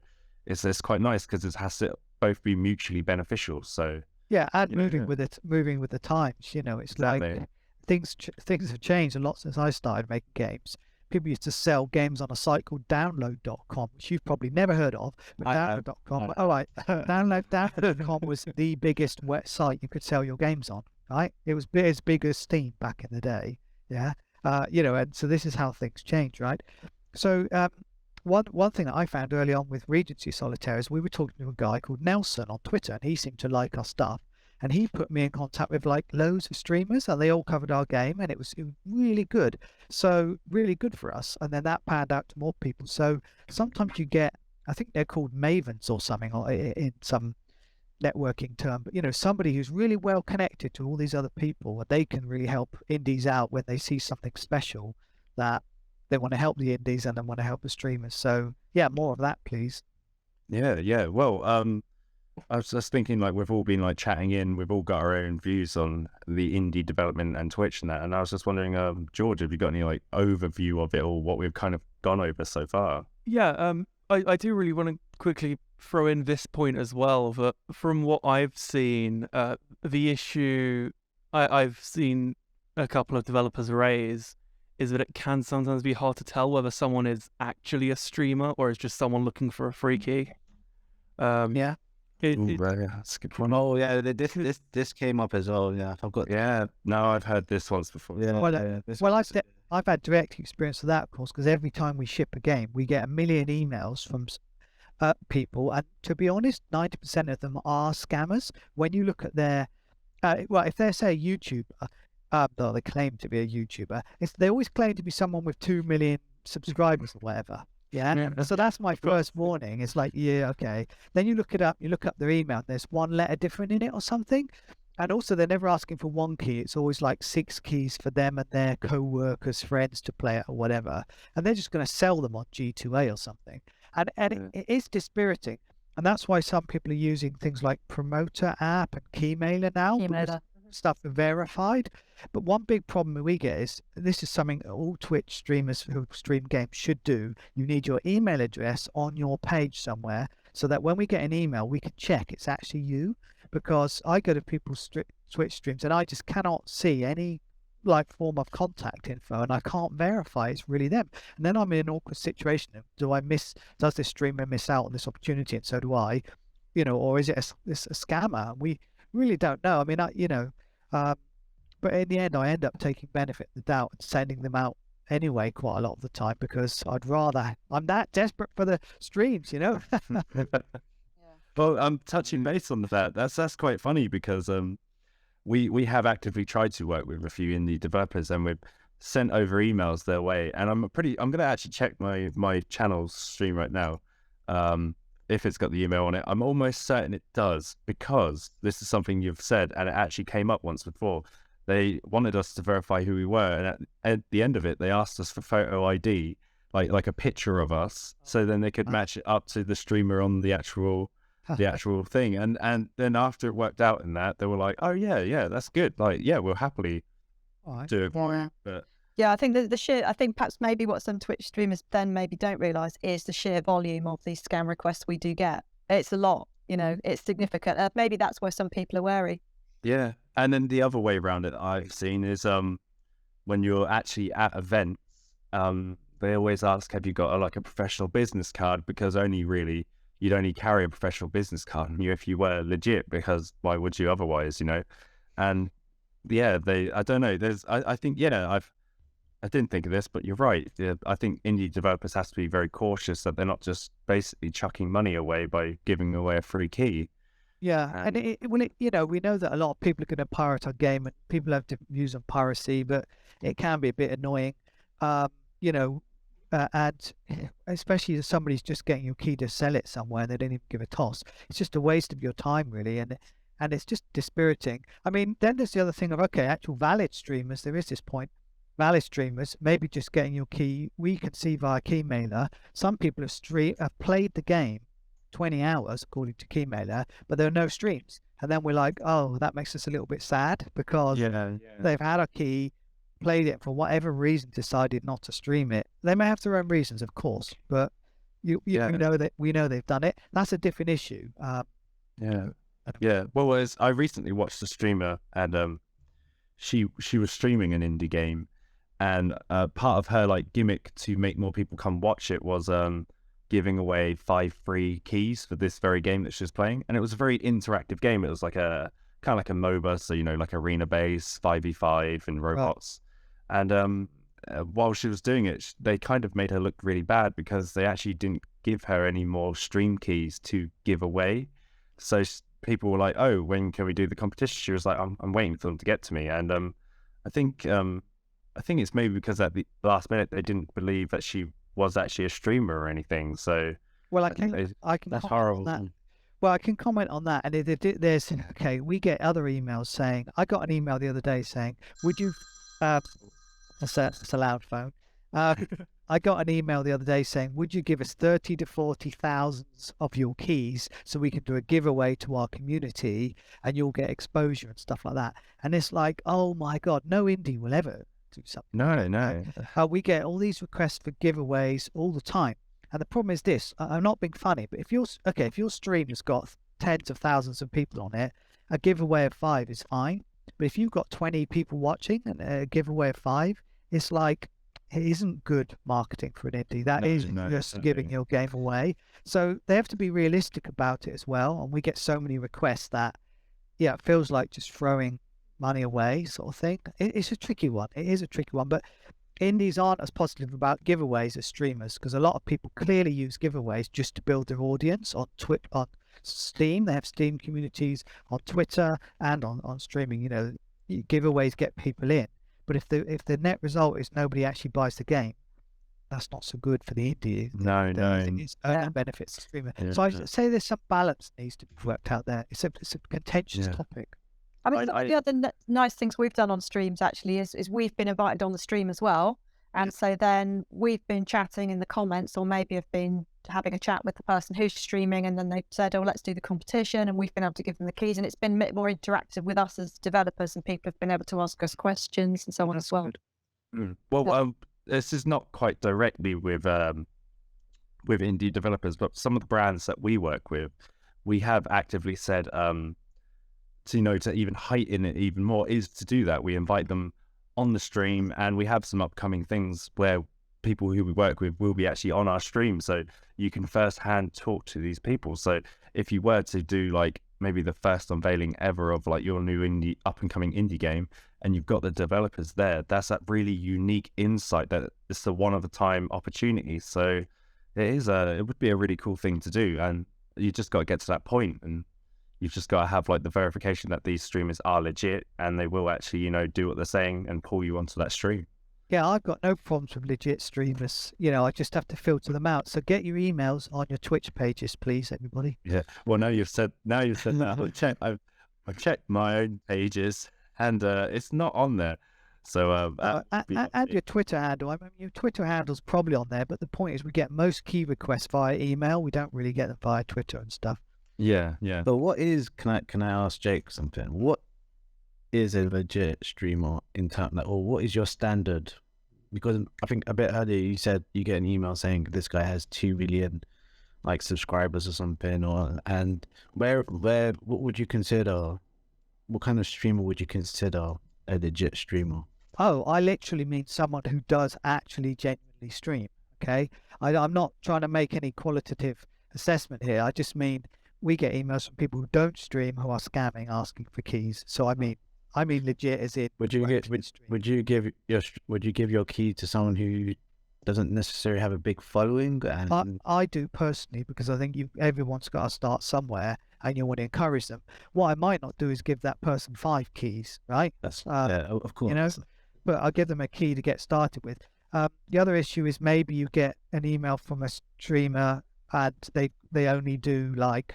it's quite nice because it has to both be mutually beneficial. So yeah, and moving with the times. It's exactly. Like things have changed a lot since I started making games. People used to sell games on a site called download.com, which you've probably never heard of. But download.com, download.com was the biggest website you could sell your games on, right? It was as big as Steam back in the day. Yeah. And so this is how things change, right? So one thing that I found early on with Regency Solitaire is we were talking to a guy called Nelson on Twitter, and he seemed to like our stuff. And he put me in contact with loads of streamers, and they all covered our game, and it was really good. So really good for us. And then that panned out to more people. So sometimes you get, I think they're called mavens or something in some networking term, but somebody who's really well connected to all these other people, and they can really help indies out when they see something special that they want to help the indies and they want to help the streamers. So yeah, more of that, please. Yeah. Well, I was just thinking, we've all been chatting in, we've all got our own views on the indie development and Twitch and that. And I was just wondering, George, have you got any overview of it or what we've kind of gone over so far? Yeah, I do really want to quickly throw in this point as well, that from what I've seen, the issue I've seen a couple of developers raise is that it can sometimes be hard to tell whether someone is actually a streamer or is just someone looking for a free key. Yeah. That's a good one. Oh yeah, this came up as well. Yeah, I've got. Yeah, no, I've heard this once before. Yeah. Well, I've had direct experience of that, of course, because every time we ship a game, we get 1 million emails from people, and to be honest, 90% of them are scammers. When you look at their, if they're say a YouTuber, though they claim to be a YouTuber, they always claim to be someone with 2 million subscribers or whatever. Yeah. So that's my first warning. It's yeah, okay. Then you look it up, you look up their email, there's one letter different in it or something. And also, they're never asking for one key. It's always like 6 keys for them and their co-workers, friends to play it or whatever. And they're just going to sell them on G2A or something. And it is dispiriting. And that's why some people are using things like Promoter app and Keymailer now. because stuff are verified. But one big problem we get is, this is something all Twitch streamers who stream games should do. You need your email address on your page somewhere, so that when we get an email, we can check it's actually you. Because I go to people's Twitch streams and I just cannot see any like form of contact info, and I can't verify it's really them. And then I'm in an awkward situation. Does this streamer miss out on this opportunity, and so do I? Or is it a scammer? We really don't know. I mean, but in the end, I end up taking benefit of the doubt and sending them out anyway quite a lot of the time, because I'm that desperate for the streams, Well, I'm touching base on that. That's quite funny, because we have actively tried to work with a few indie developers, and we've sent over emails their way. And I'm going to actually check my channel's stream right now, if it's got the email on it. I'm almost certain it does, because this is something you've said, and it actually came up once before. They wanted us to verify who we were, and at the end of it, they asked us for photo ID, like a picture of us, so then they could match it up to the streamer on the actual thing. And then after it worked out in that, they were like, oh yeah, that's good. Like, yeah, we'll happily do it. But yeah, I think I think perhaps maybe what some Twitch streamers then maybe don't realise is the sheer volume of these scam requests we do get. It's a lot, it's significant. Maybe that's why some people are wary. Yeah. And then the other way around it I've seen is when you're actually at events, they always ask, have you got a professional business card? Because you'd only carry a professional business card on you if you were legit, because why would you otherwise, And yeah, I don't know. I think, I didn't think of this, but you're right. I think indie developers have to be very cautious that they're not just basically chucking money away by giving away a free key. Yeah, and we know that a lot of people are going to pirate our game, and people have different views on piracy, but it can be a bit annoying, and especially if somebody's just getting your key to sell it somewhere and they don't even give a toss. It's just a waste of your time, really, and it's just dispiriting. I mean, then there's the other thing of, okay, actual valid streamers. There is this point. Valid streamers, maybe just getting your key, we can see via Keymailer. Some people have played the game 20 hours according to Keymailer, but there are no streams. And then we're like, oh, that makes us a little bit sad, because they've had a key, played it for whatever reason, decided not to stream it. They may have their own reasons, of course, but we know they've done it. That's a different issue. Well, I recently watched a streamer, and she was streaming an indie game, and part of her gimmick to make more people come watch it was giving away 5 free keys for this very game that she was playing. And it was a very interactive game. It was like a kind of like a MOBA, so like arena base, 5v5 and robots. Right. And while she was doing it, they kind of made her look really bad, because they actually didn't give her any more stream keys to give away. So people were like, oh, when can we do the competition? She was like, I'm waiting for them to get to me. And I think it's maybe because at the last minute they didn't believe that she was actually a streamer or anything. So I can that's horrible. That. Well, I can comment on that. And there's we get other emails saying, I got an email the other day saying, would you that's a loud phone. I got an email the other day saying, would you give us 30 to 40,000 of your keys so we can do a giveaway to our community and you'll get exposure and stuff like that? And it's like, oh my God, no indie will ever do something. No. We get all these requests for giveaways all the time. And the problem is this, I'm not being funny, but if your stream has got tens of thousands of people on it, a giveaway of 5 is fine. But if you've got 20 people watching and a giveaway of 5, it's like, it isn't good marketing for an indie. That is just giving your game away. So they have to be realistic about it as well. And we get so many requests that, it feels like just throwing money away sort of thing. It's a tricky one. It is a tricky one. But indies aren't as positive about giveaways as streamers, because a lot of people clearly use giveaways just to build their audience on Steam. They have Steam communities on Twitter and on streaming. Giveaways get people in. But if the net result is nobody actually buys the game, that's not so good for the indie. No. It's benefits the streamer. Yeah. So I say there's some balance needs to be worked out there. It's a contentious topic. I mean, some of the other nice things we've done on streams actually is we've been invited on the stream as well. And so then we've been chatting in the comments, or maybe have been having a chat with the person who's streaming, and then they've said, oh, let's do the competition, and we've been able to give them the keys, and it's been a bit more interactive with us as developers, and people have been able to ask us questions and so on as well. Well, this is not quite directly with indie developers, but some of the brands that we work with, we have actively said to even heighten it even more is to do that. We invite them on the stream, and we have some upcoming things where people who we work with will be actually on our stream, so you can firsthand talk to these people. So if you were to do like maybe the first unveiling ever of like your new up and coming indie game, and you've got the developers there, that's that really unique insight that it's a one of a time opportunity. So it would be a really cool thing to do, and you just got to get to that point, and you've just got to have like the verification that these streamers are legit and they will actually, do what they're saying and pull you onto that stream. Yeah, I've got no problems with legit streamers. I just have to filter them out. So get your emails on your Twitch pages, please, everybody. Yeah. Well, now you've said that. I've checked my own pages, and it's not on there. So and your Twitter handle. I mean, your Twitter handle's probably on there, but the point is we get most key requests via email. We don't really get them via Twitter and stuff. Yeah. But what is, can I ask Jake something? What is a legit streamer in terms, or what is your standard? Because I think a bit earlier you said you get an email saying this guy has 2 million subscribers or something, and what would you consider? What kind of streamer would you consider a legit streamer? Oh, I literally mean someone who does actually genuinely stream. Okay, I'm not trying to make any qualitative assessment here. I just mean we get emails from people who don't stream who are scamming, asking for keys. So I mean legit as in. Would you give your key to someone who doesn't necessarily have a big following? And I do personally, because I think everyone's got to start somewhere, and you want to encourage them. What I might not do is give that person 5 keys, right? That's of course. But I'll give them a key to get started with. The other issue is maybe you get an email from a streamer and they only do like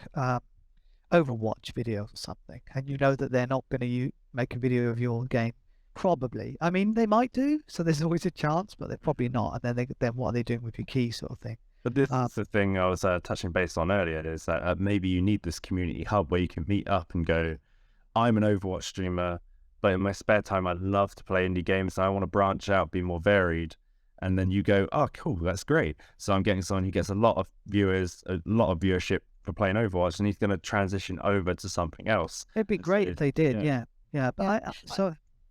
Overwatch videos or something, and you know that they're not going to make a video of your game. Probably. I mean, they might do, so there's always a chance, but they're probably not. And then what are they doing with your key, sort of thing? But this is the thing I was touching base on earlier, is that maybe you need this community hub where you can meet up and go, I'm an Overwatch streamer, but in my spare time I love to play indie games and I want to branch out, be more varied. And then you go, oh, cool, that's great. So I'm getting someone who gets a lot of viewers, a lot of viewership for playing Overwatch, and he's going to transition over to something else. It'd be great if they did, yeah. But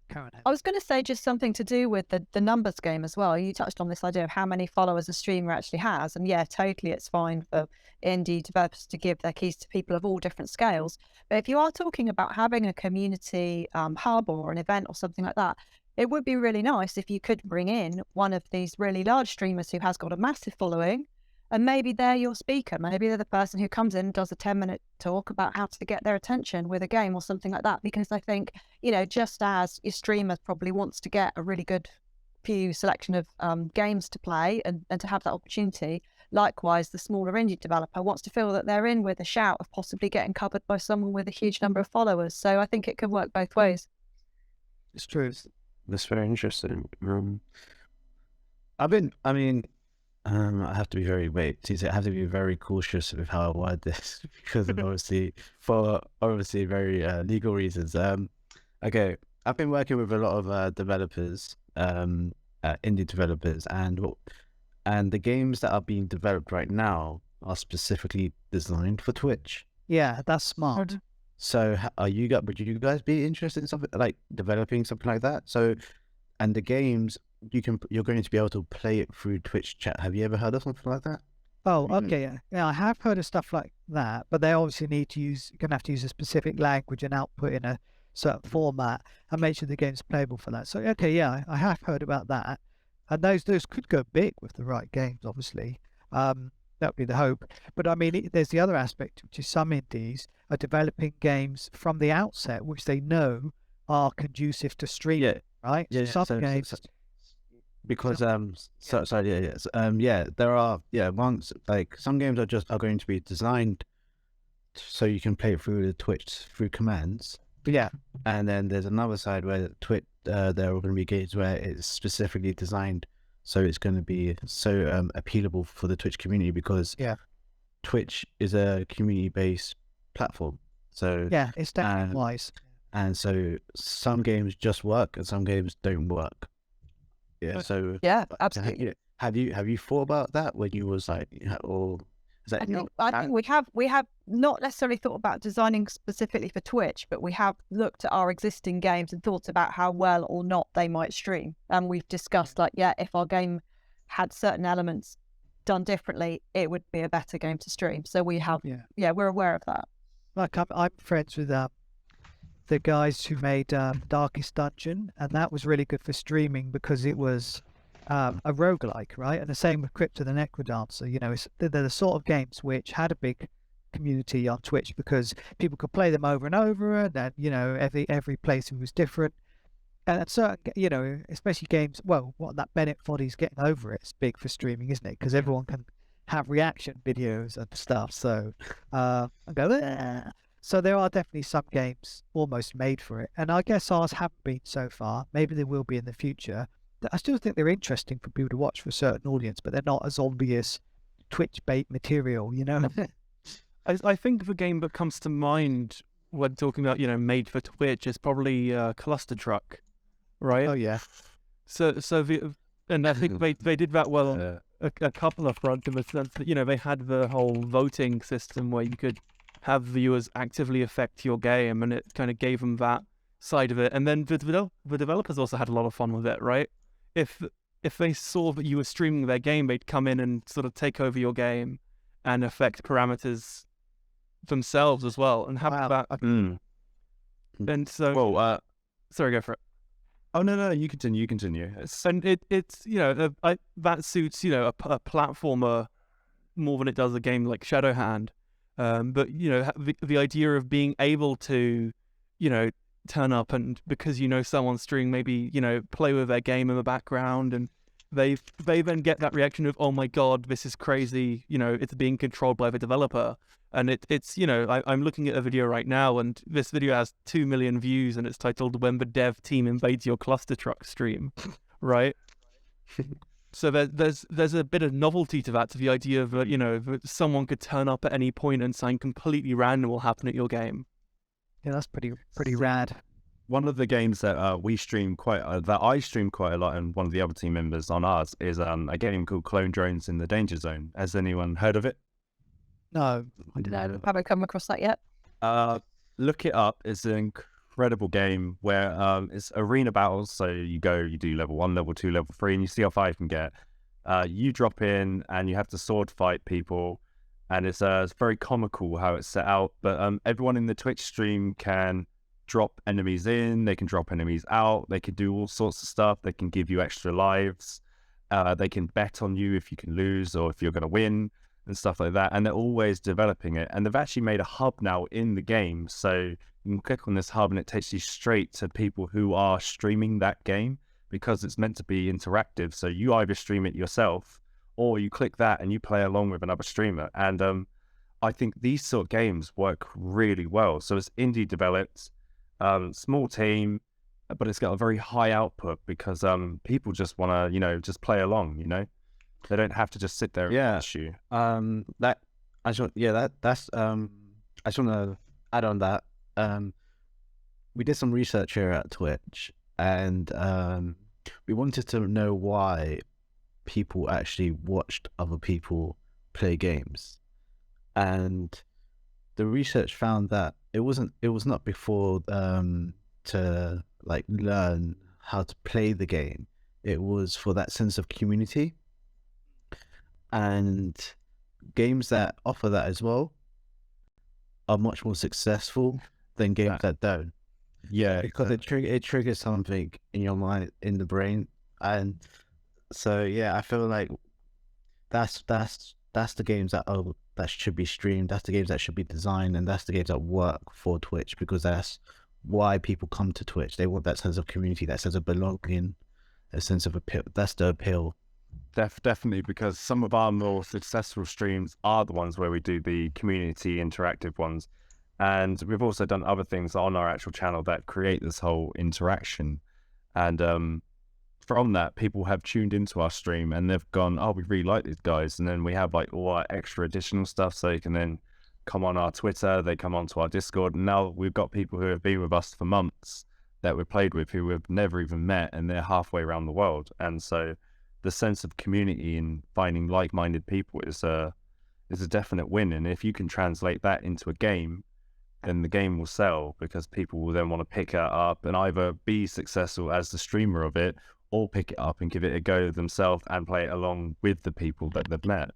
Karen, I was going to say just something to do with the numbers game as well. You touched on this idea of how many followers a streamer actually has. And yeah, totally, it's fine for indie developers to give their keys to people of all different scales. But if you are talking about having a community hub or an event or something like that, it would be really nice if you could bring in one of these really large streamers who has got a massive following, and maybe they're your speaker. Maybe they're the person who comes in and does a 10-minute talk about how to get their attention with a game or something like that. Because I think, just as your streamer probably wants to get a really good few selection of games to play and to have that opportunity, likewise, the smaller indie developer wants to feel that they're in with a shout of possibly getting covered by someone with a huge number of followers. So I think it can work both ways. It's true. That's very interesting. I have to be very cautious with how I word this because of for very legal reasons. Okay, I've been working with a lot of developers, indie developers, and the games that are being developed right now are specifically designed for Twitch. Yeah, that's smart. So, would you guys be interested in something like developing something like that? So, and the games you're going to be able to play it through Twitch chat. Have you ever heard of something like that? Oh, okay, yeah, I have heard of stuff like that, but they obviously you're going to have to use a specific language and output in a certain format and make sure the game's playable for that. So, okay, yeah, I have heard about that, and those could go big with the right games, obviously. That would be the hope. But I mean, there's the other aspect, which is some indies are developing games from the outset, which they know are conducive to streaming, right? Yeah, some games. Because there are ones like some games are going to be designed so you can play it through the Twitch through commands, Yeah, And then there's another side where Twitch, there are going to be games where it's specifically designed so it's going to be so appealable for the Twitch community, because Twitch is a community-based platform. So yeah, it's definitely wise. And so some games just work and some games don't work. Yeah. So Yeah, absolutely. have you thought about that when you was like, or is that I think we have not necessarily thought about designing specifically for Twitch, but we have looked at our existing games and thought about how well or not they might stream. And we've discussed like, if our game had certain elements done differently, it would be a better game to stream. So we have, we're aware of that. Like I'm friends with the guys who made Darkest Dungeon, and that was really good for streaming because it was a roguelike, right? And the same with Crypt of the Necrodancer. You know, they're the sort of games which had a big community on Twitch because people could play them over and over, and then, you know, every playthrough was different. And certain, you know, especially games, well, what that Bennett Foddy's getting over it's big for streaming, isn't it? Because everyone can have reaction videos and stuff. So I go, "Ah." So there are definitely some games almost made for it, and I guess ours haven't been so far. Maybe they will be in the future. I still think they're interesting for people to watch for a certain audience, but they're not as obvious Twitch bait material, you know. I think the game that comes to mind when talking about, you know, made for Twitch is probably Cluster Truck, right? Oh yeah. And I think they did that well on a couple of fronts, in the sense that, you know, they had the whole voting system where you could have viewers actively affect your game, and it kind of gave them that side of it. And then the developers also had a lot of fun with it, right? If they saw that you were streaming their game, they'd come in and sort of take over your game and affect parameters themselves as well, and have that. And so, sorry, go for it. Oh no, you continue. And it's you know, that suits, you know, a platformer more than it does a game like Shadowhand. But, you know, the idea of being able to, you know, turn up and, because you know someone's streaming, maybe, you know, play with their game in the background, and they then get that reaction of, oh my god, this is crazy, you know, it's being controlled by the developer. And it's you know, I'm looking at a video right now, and this video has 2 million views, and it's titled "When the Dev Team Invades Your Cluster Truck Stream," right? So there's a bit of novelty to that, to the idea of, you know, that someone could turn up at any point and something completely random will happen at your game. Yeah, that's pretty rad. One of the games that I stream quite a lot, and one of the other team members on ours, is a game called Clone Drones in the Danger Zone. Has anyone heard of it? No, I haven't come across that yet. Look it up. It's an incredible game where it's arena battles. So you do level 1, level 2, level 3, and you see how far you can get. You drop in and you have to sword fight people, and it's very comical how it's set out. But everyone in the Twitch stream can drop enemies in, they can drop enemies out, they can do all sorts of stuff. They can give you extra lives. They can bet on you if you can lose or if you're going to win, and stuff like that. And they're always developing it. And they've actually made a hub now in the game. So you can click on this hub and it takes you straight to people who are streaming that game, because it's meant to be interactive. So you either stream it yourself or you click that and you play along with another streamer. And I think these sort of games work really well. So it's indie developed, small team, but it's got a very high output because people just want to, you know, just play along, you know. They don't have to just sit there and watch you. I just want to add on that. We did some research here at Twitch, and we wanted to know why people actually watched other people play games. And the research found that it was not before to like learn how to play the game. It was for that sense of community. And games that offer that as well are much more successful than games that don't. Yeah, because it triggers something in your mind, in the brain, and so yeah, I feel like that's the games that should be streamed. That's the games that should be designed, and that's the games that work for Twitch, because that's why people come to Twitch. They want that sense of community, that sense of belonging, a sense of appeal. That's the appeal. Definitely, because some of our more successful streams are the ones where we do the community interactive ones. And we've also done other things on our actual channel that create this whole interaction. And from that, people have tuned into our stream and they've gone, oh, we really like these guys. And then we have like all our extra additional stuff, so you can then come on our Twitter, they come onto our Discord. And now we've got people who have been with us for months that we've played with, who we've never even met, and they're halfway around the world. And so the sense of community and finding like-minded people is a definite win. And if you can translate that into a game, then the game will sell, because people will then want to pick it up and either be successful as the streamer of it, or pick it up and give it a go themselves and play it along with the people that they've met.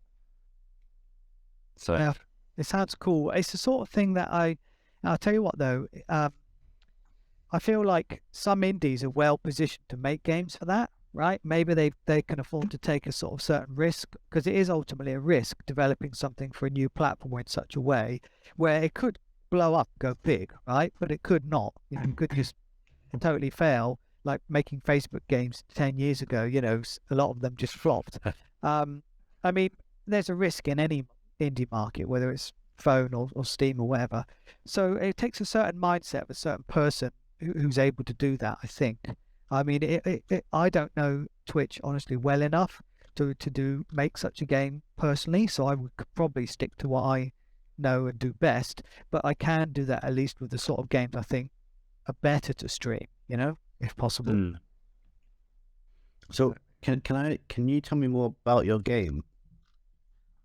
So Yeah, it sounds cool. It's the sort of thing that I'll tell you what though, I feel like some indies are well positioned to make games for that, right? Maybe they can afford to take a sort of certain risk, because it is ultimately a risk developing something for a new platform in such a way where it could blow up, go big, right? But it could not. It could just totally fail, like making Facebook games 10 years ago. A lot of them just flopped. I mean, there's a risk in any indie market, whether it's phone or Steam or whatever. So it takes a certain mindset of a certain person who's able to do that, I think. I mean, I don't know Twitch honestly well enough to make such a game personally, so I would probably stick to what I know and do best. But I can do that at least with the sort of games I think are better to stream, if possible. So can you tell me more about your game,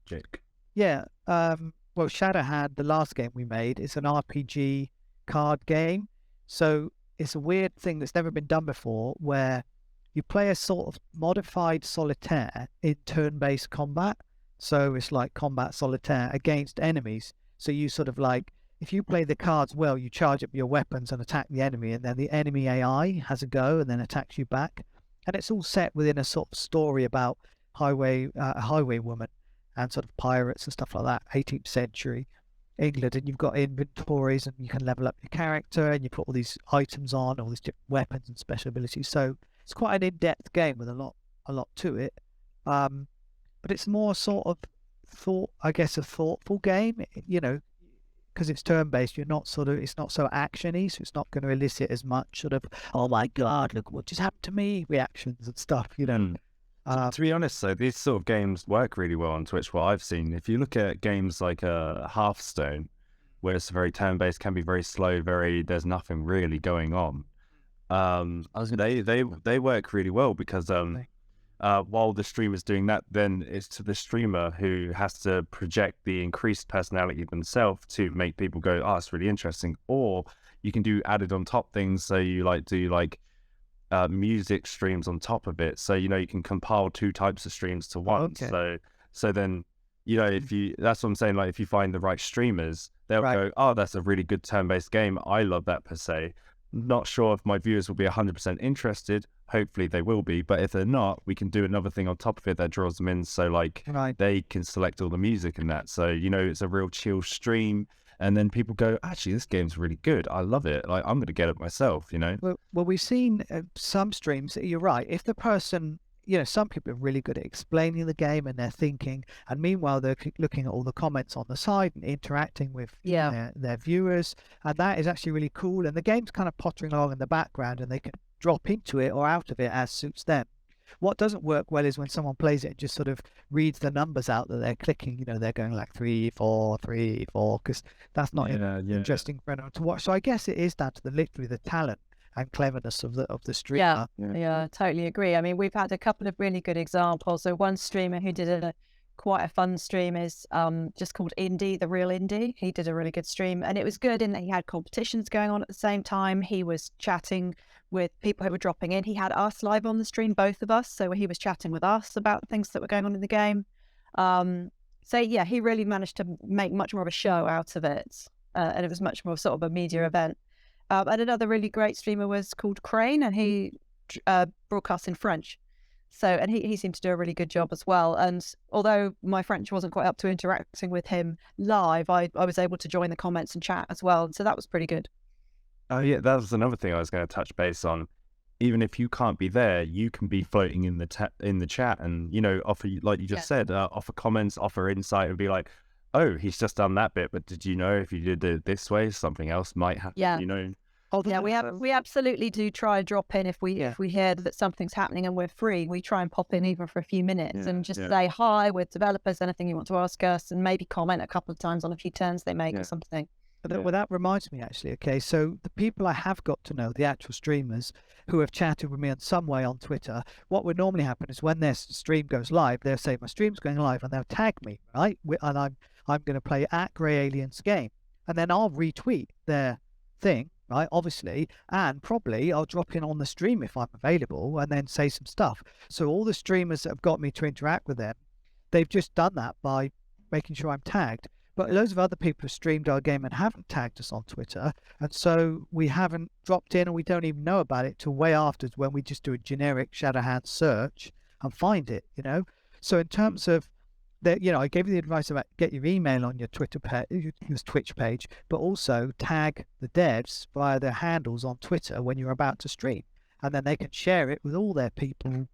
Jake? Yeah. Well, Shadowhand, the last game we made, is an RPG card game. So it's a weird thing that's never been done before, where you play a sort of modified solitaire in turn-based combat. So it's like combat solitaire against enemies. So you sort of like, if you play the cards well, you charge up your weapons and attack the enemy, and then the enemy AI has a go and then attacks you back. And it's all set within a sort of story about a highway woman and sort of pirates and stuff like that, 18th century England. And you've got inventories, and you can level up your character, and you put all these items on, all these different weapons and special abilities. So it's quite an in-depth game with a lot to it. But it's more sort of a thoughtful game, because it's turn-based. It's not so actiony, so it's not going to elicit as much sort of, oh my god, look what just happened to me reactions and stuff, To be honest, though, these sort of games work really well on Twitch, what I've seen. If you look at games like Hearthstone, where it's very turn-based, can be very slow, there's nothing really going on. They work really well, because while the streamer's doing that, then it's to the streamer who has to project the increased personality themselves to make people go, oh, it's really interesting. Or you can do added on top things, so you do music streams on top of it, so you can compile two types of streams to one. Okay. So then that's what I'm saying, like if you find the right streamers, they'll go, oh, that's a really good turn-based game, I love that per se. Not sure if my viewers will be 100% interested. Hopefully they will be, but if they're not, we can do another thing on top of it that draws them in, so they can select all the music and that, so it's a real chill stream. And then people go, actually, this game's really good. I love it. Like, I'm going to get it myself, Well, we've seen some streams. You're right. If the person, some people are really good at explaining the game and they're thinking, and meanwhile, they're looking at all the comments on the side and interacting with their viewers. And that is actually really cool. And the game's kind of pottering along in the background, and they can drop into it or out of it as suits them. What doesn't work well is when someone plays it and just sort of reads the numbers out that they're clicking. They're going like 3, 4, 3, 4, because that's not interesting for anyone to watch. So I guess it is down to literally the talent and cleverness of the streamer. Yeah, totally agree. I mean, we've had a couple of really good examples. So one streamer who did quite a fun stream is just called Indie, the Real Indie. He did a really good stream, and it was good in that he had competitions going on at the same time. He was chatting with people who were dropping in. He had us live on the stream, both of us, so he was chatting with us about things that were going on in the game. So yeah, he really managed to make much more of a show out of it, and it was much more sort of a media event. And another really great streamer was called Crane, and he broadcasts in French. And he seemed to do a really good job as well. And although my French wasn't quite up to interacting with him live, I was able to join the comments and chat as well. So that was pretty good. Oh yeah, that was another thing I was going to touch base on. Even if you can't be there, you can be floating in the chat and offer, like you just said, offer comments, offer insight, and be like, oh, he's just done that bit, but did you know if you did it this way, something else might happen? Yeah. You know. Yeah, we absolutely do try and drop in if we hear that something's happening and we're free. We try and pop in even for a few minutes and just say hi, we're developers, anything you want to ask us, and maybe comment a couple of times on a few turns they make or something. Well, that reminds me actually. Okay, so the people I have got to know, the actual streamers who have chatted with me in some way on Twitter, what would normally happen is when their stream goes live, they'll say my stream's going live, and they'll tag me, right? And I'm going to play at Grey Aliens game, and then I'll retweet their thing, right? Obviously, and probably I'll drop in on the stream if I'm available, and then say some stuff. So all the streamers that have got me to interact with them, they've just done that by making sure I'm tagged. But loads of other people have streamed our game and haven't tagged us on Twitter. And so we haven't dropped in, and we don't even know about it till way afterwards when we just do a generic Shadowhand search and find it, you know? So in terms of that, you know, I gave you the advice about get your email on your Twitter page, your Twitch page, but also tag the devs via their handles on Twitter when you're about to stream. And then they can share it with all their people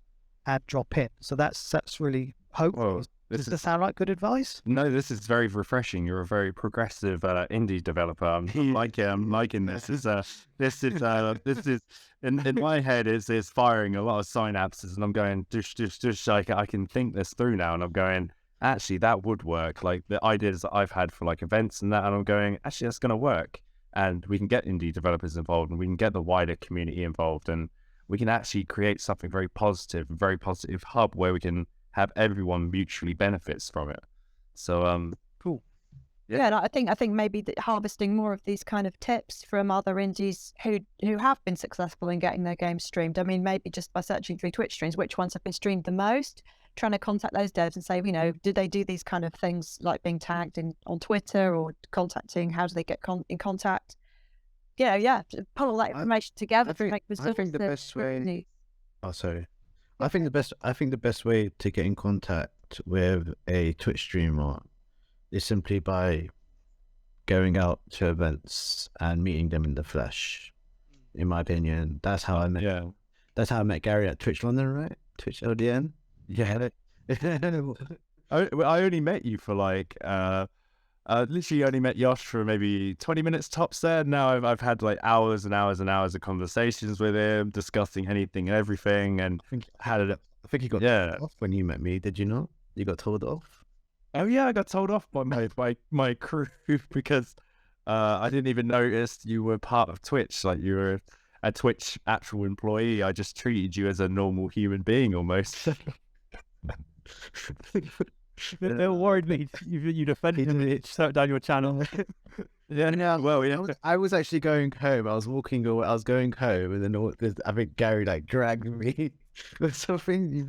and drop in. So that's really hopeful. Well, Does this sound like good advice? No, this is very refreshing. You're a very progressive indie developer. I'm liking this. This is in my head is firing a lot of synapses, and I'm going dush. I can think this through now, and I'm going, actually that would work. Like the ideas that I've had for like events and that, and I'm going, actually that's going to work, and we can get indie developers involved, and we can get the wider community involved, and we can actually create something very positive, a very positive hub where we can have everyone mutually benefits from it. So cool. Yeah, and I think maybe harvesting more of these kind of tips from other indies who have been successful in getting their games streamed. I mean, maybe just by searching through Twitch streams, which ones have been streamed the most, trying to contact those devs and say, you know, did they do these kind of things like being tagged on Twitter or contacting? How do they get in contact? Yeah, pull all that information together. I think the best way. Oh, sorry. I think the best way to get in contact with a Twitch streamer is simply by going out to events and meeting them in the flesh. In my opinion, that's how I met. yeah, That's how I met Gary at Twitch London, right? Twitch LDN. yeah. I only met you for like literally only met Yosh for maybe 20 minutes tops there. Now I've had like hours and hours and hours of conversations with him, discussing anything and everything, and I think you got told off when you met me, did you not? You got told off? Oh yeah, I got told off by my crew because I didn't even notice you were part of Twitch. Like you were a Twitch actual employee. I just treated you as a normal human being almost. They were worried me you'd offended them and shut down your channel. Yeah. Well, I was actually going home. I was walking away. I was going home, and then I think Gary like dragged me with something.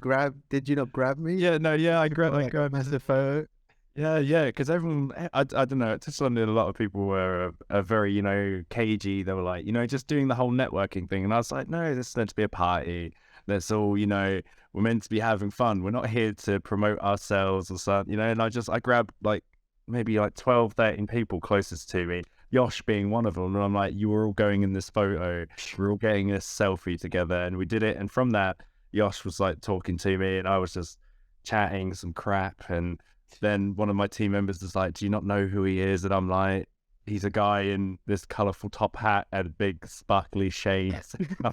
Did you not grab me? Yeah, no, yeah, I grabbed massive photo. Yeah, because everyone, I don't know, Twitch London, a lot of people were very, cagey. They were like, just doing the whole networking thing. And I was like, no, this is meant to be a party. That's all, we're meant to be having fun. We're not here to promote ourselves or something, and I grabbed like maybe like 12, 13 people closest to me, Yosh being one of them. And I'm like, you were all going in this photo. We're all getting this selfie together. And we did it. And from that, Yosh was like talking to me and I was just chatting some crap. And then one of my team members was like, do you not know who he is? And I'm like, he's a guy in this colourful top hat and big sparkly shades. I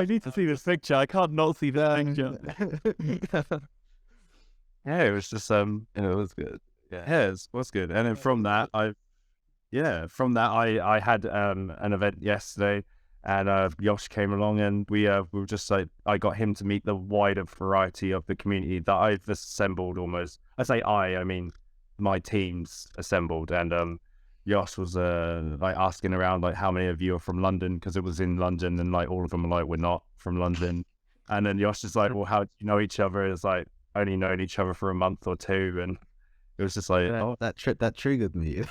need to see this picture. I can't not see this picture. Yeah, it was just it was good. Yeah, it was good. And then from that, I had an event yesterday, and Yosh came along, and we were just like, I got him to meet the wider variety of the community that I've assembled. Almost, I mean my team's assembled, and Yosh was like asking around like how many of you are from London, because it was in London, and like all of them were like, we're not from London. And then Yosh is like, well, how do you know each other? It's like, only known each other for a month or two, and it was just like, that triggered me.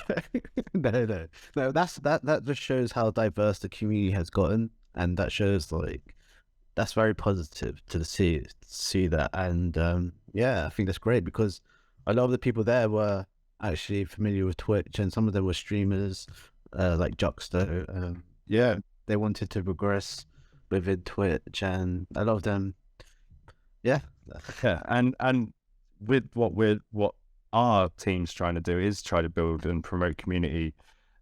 No, that just shows how diverse the community has gotten, and that shows like that's very positive to see that. And I think that's great, because a lot of the people there were actually familiar with Twitch, and some of them were streamers like Juxto. They wanted to progress within Twitch, and a lot of them, and with what our team's trying to do is try to build and promote community.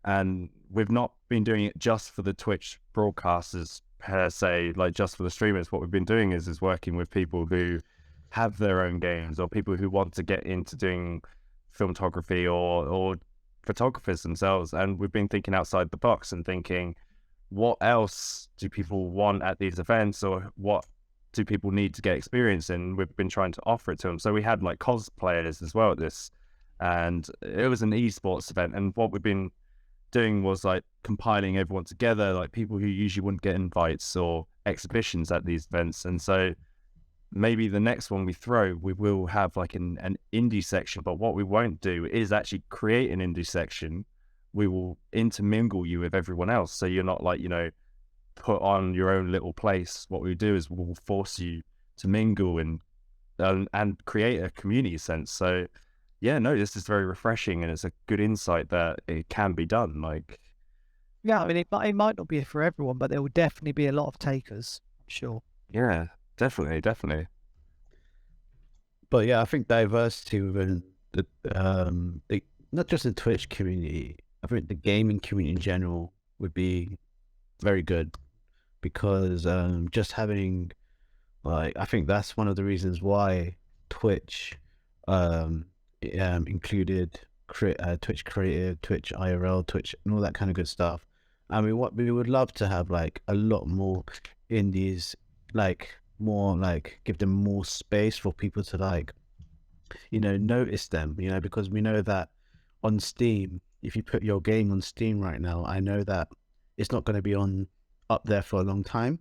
And we've not been doing it just for the Twitch broadcasters per se, like just for the streamers. What we've been doing is working with people who have their own games, or people who want to get into doing filmography or photographers themselves. And we've been thinking outside the box and thinking, what else do people want at these events, or what do people need to get experience in? We've been trying to offer it to them. So we had like cosplayers as well at this, and it was an esports event. And what we've been doing was like compiling everyone together, like people who usually wouldn't get invites or exhibitions at these events. And so maybe the next one we throw, we will have like an indie section, but what we won't do is actually create an indie section. We will intermingle you with everyone else, so you're not like, put on your own little place. What we do is we'll force you to mingle and create a community sense. So yeah, no, this is very refreshing, and it's a good insight that it can be done. Like, Yeah, I mean, it might not be for everyone, but there will definitely be a lot of takers, I'm sure. yeah, definitely. But yeah, I think diversity within the not just the Twitch community, I think the gaming community in general would be very good, because just having, like, I think that's one of the reasons why Twitch included Twitch Creative, Twitch IRL, Twitch, and all that kind of good stuff. I mean, what we would love to have, like, a lot more indies, like, more, like, give them more space for people to, like, notice them, because we know that on Steam, if you put your game on Steam right now, I know that it's not going to be up there for a long time.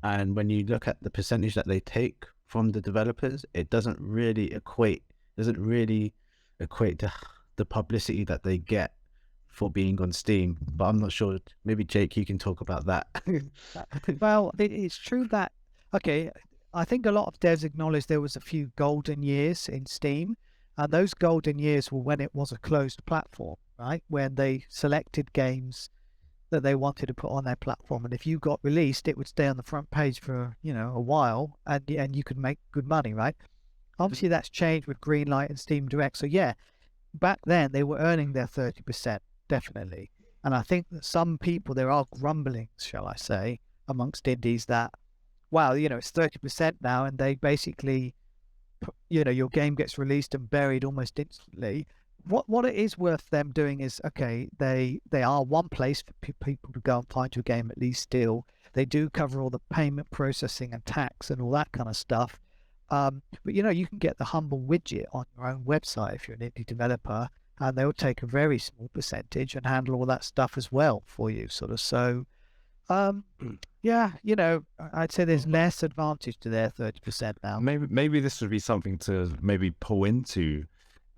And when you look at the percentage that they take from the developers, it doesn't really equate to the publicity that they get for being on Steam. But I'm not sure. Maybe Jake, you can talk about that. Well, it's true that, okay, I think a lot of devs acknowledge there was a few golden years in Steam, and those golden years were when it was a closed platform, right? When they selected games that they wanted to put on their platform, and if you got released, it would stay on the front page for a while, and you could make good money, right? Obviously, that's changed with Greenlight and Steam Direct. So yeah, back then they were earning their 30%, definitely. And I think that some people, there are grumblings, shall I say, amongst indies that, wow, it's 30% now, and they basically, your game gets released and buried almost instantly. What it is worth them doing is, okay, they are one place for people to go and find your game, at least still. They do cover all the payment processing and tax and all that kind of stuff. But you can get the humble widget on your own website if you're an indie developer, and they'll take a very small percentage and handle all that stuff as well for you, sort of. So, yeah, I'd say there's less advantage to their 30% now. Maybe this would be something to maybe pull into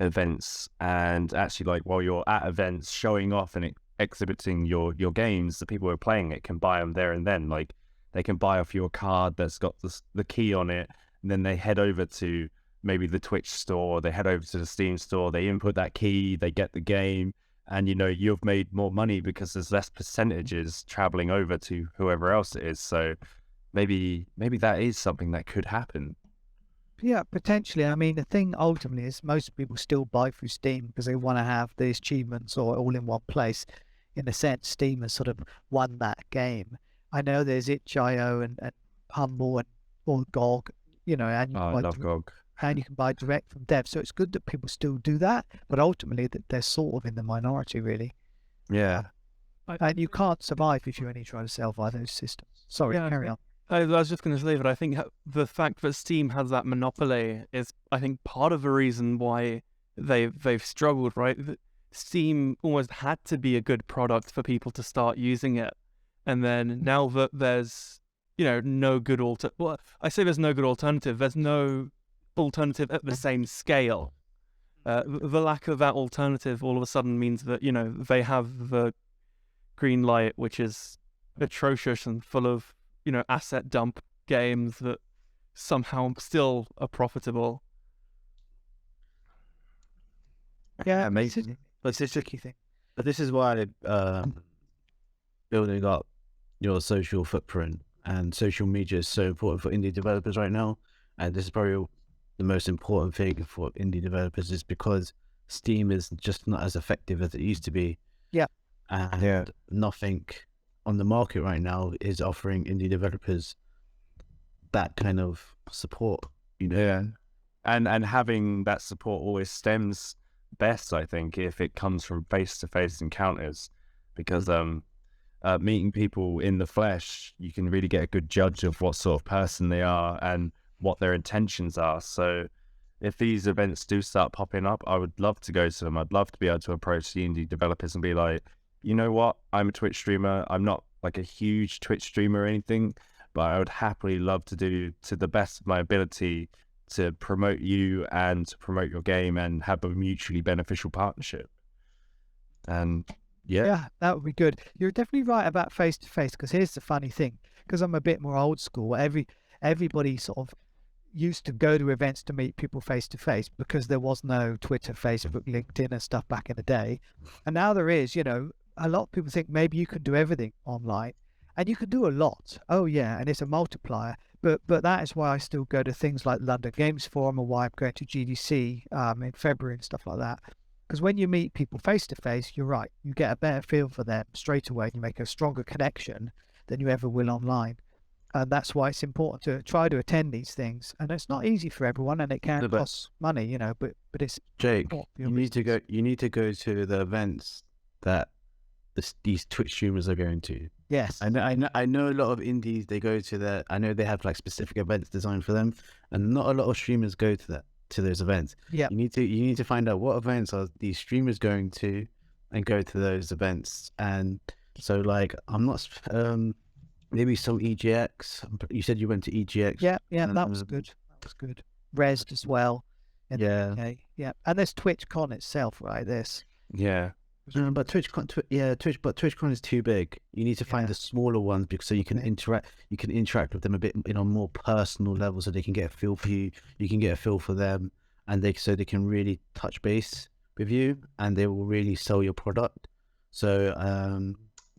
events, and actually, like, while you're at events showing off and exhibiting your games, the people who are playing it can buy them there and then. Like, they can buy off your card that's got the key on it, and then they head over to maybe the Twitch store, they head over to the Steam store, they input that key, they get the game, and you've made more money because there's less percentages traveling over to whoever else it is. So maybe that is something that could happen. Yeah, potentially. I mean, the thing ultimately is most people still buy through Steam because they want to have the achievements all in one place. In a sense, Steam has sort of won that game. I know there's itch.io and Humble or GOG, and I love GOG. And you can buy direct from devs. So it's good that people still do that, but ultimately that they're sort of in the minority, really. Yeah. And you can't survive if you only try to sell via those systems. Sorry, carry on. I was just going to say that I think the fact that Steam has that monopoly is, I think, part of the reason why they've struggled, right? Steam almost had to be a good product for people to start using it. And then now that there's, no good alternative, well, I say there's no good alternative, there's no alternative at the same scale. The lack of that alternative all of a sudden means that, they have the Greenlight, which is atrocious and full of, asset dump games that somehow still are profitable. Yeah, amazing. It's a tricky thing. But this is why building up your social footprint and social media is so important for indie developers right now. And this is probably the most important thing for indie developers is because Steam is just not as effective as it used to be. Yeah. And nothing on the market right now is offering indie developers that kind of support, you know. Yeah. And having that support always stems best, I think, if it comes from face-to-face encounters, because meeting people in the flesh, you can really get a good judge of what sort of person they are and what their intentions are. So if these events do start popping up, I would love to go to them. I'd love to be able to approach the indie developers and be like, you know what, I'm a Twitch streamer. I'm not like a huge Twitch streamer or anything, but I would happily love to do to the best of my ability to promote you and to promote your game and have a mutually beneficial partnership. And Yeah, that would be good. You're definitely right about face to face, because here's the funny thing, because I'm a bit more old school. Everybody sort of used to go to events to meet people face to face because there was no Twitter, Facebook, LinkedIn and stuff back in the day. And now there is, you know, a lot of people think maybe you can do everything online, and you can do a lot. Oh yeah, and it's a multiplier. But that is why I still go to things like London Games Forum, or why I'm going to GDC in February and stuff like that. Because when you meet people face to face, you're right, you get a better feel for them straight away. You make a stronger connection than you ever will online. And that's why it's important to try to attend these things. And it's not easy for everyone, and it can cost money, you know, but it's Jake, important for you your need to business. go. You need to go to the events that these Twitch streamers are going to. Yes. I know a lot of indies. They go to the. I know they have like specific events designed for them, and not a lot of streamers go to those events. Yeah. You need to find out what events are these streamers going to, and go to those events. And so, like, I'm not. Maybe some EGX. You said you went to EGX. Yeah, and that was good. That was good. Resd as well. in the Yeah. UK. Yeah. And there's TwitchCon itself, right? yeah. But TwitchCon is too big. You need to find Yeah. the smaller ones because so you can Yeah. interact. You can interact with them a bit in a more personal level, so they can get a feel for you. You can get a feel for them, and they can really touch base with you, and they will really sell your product. So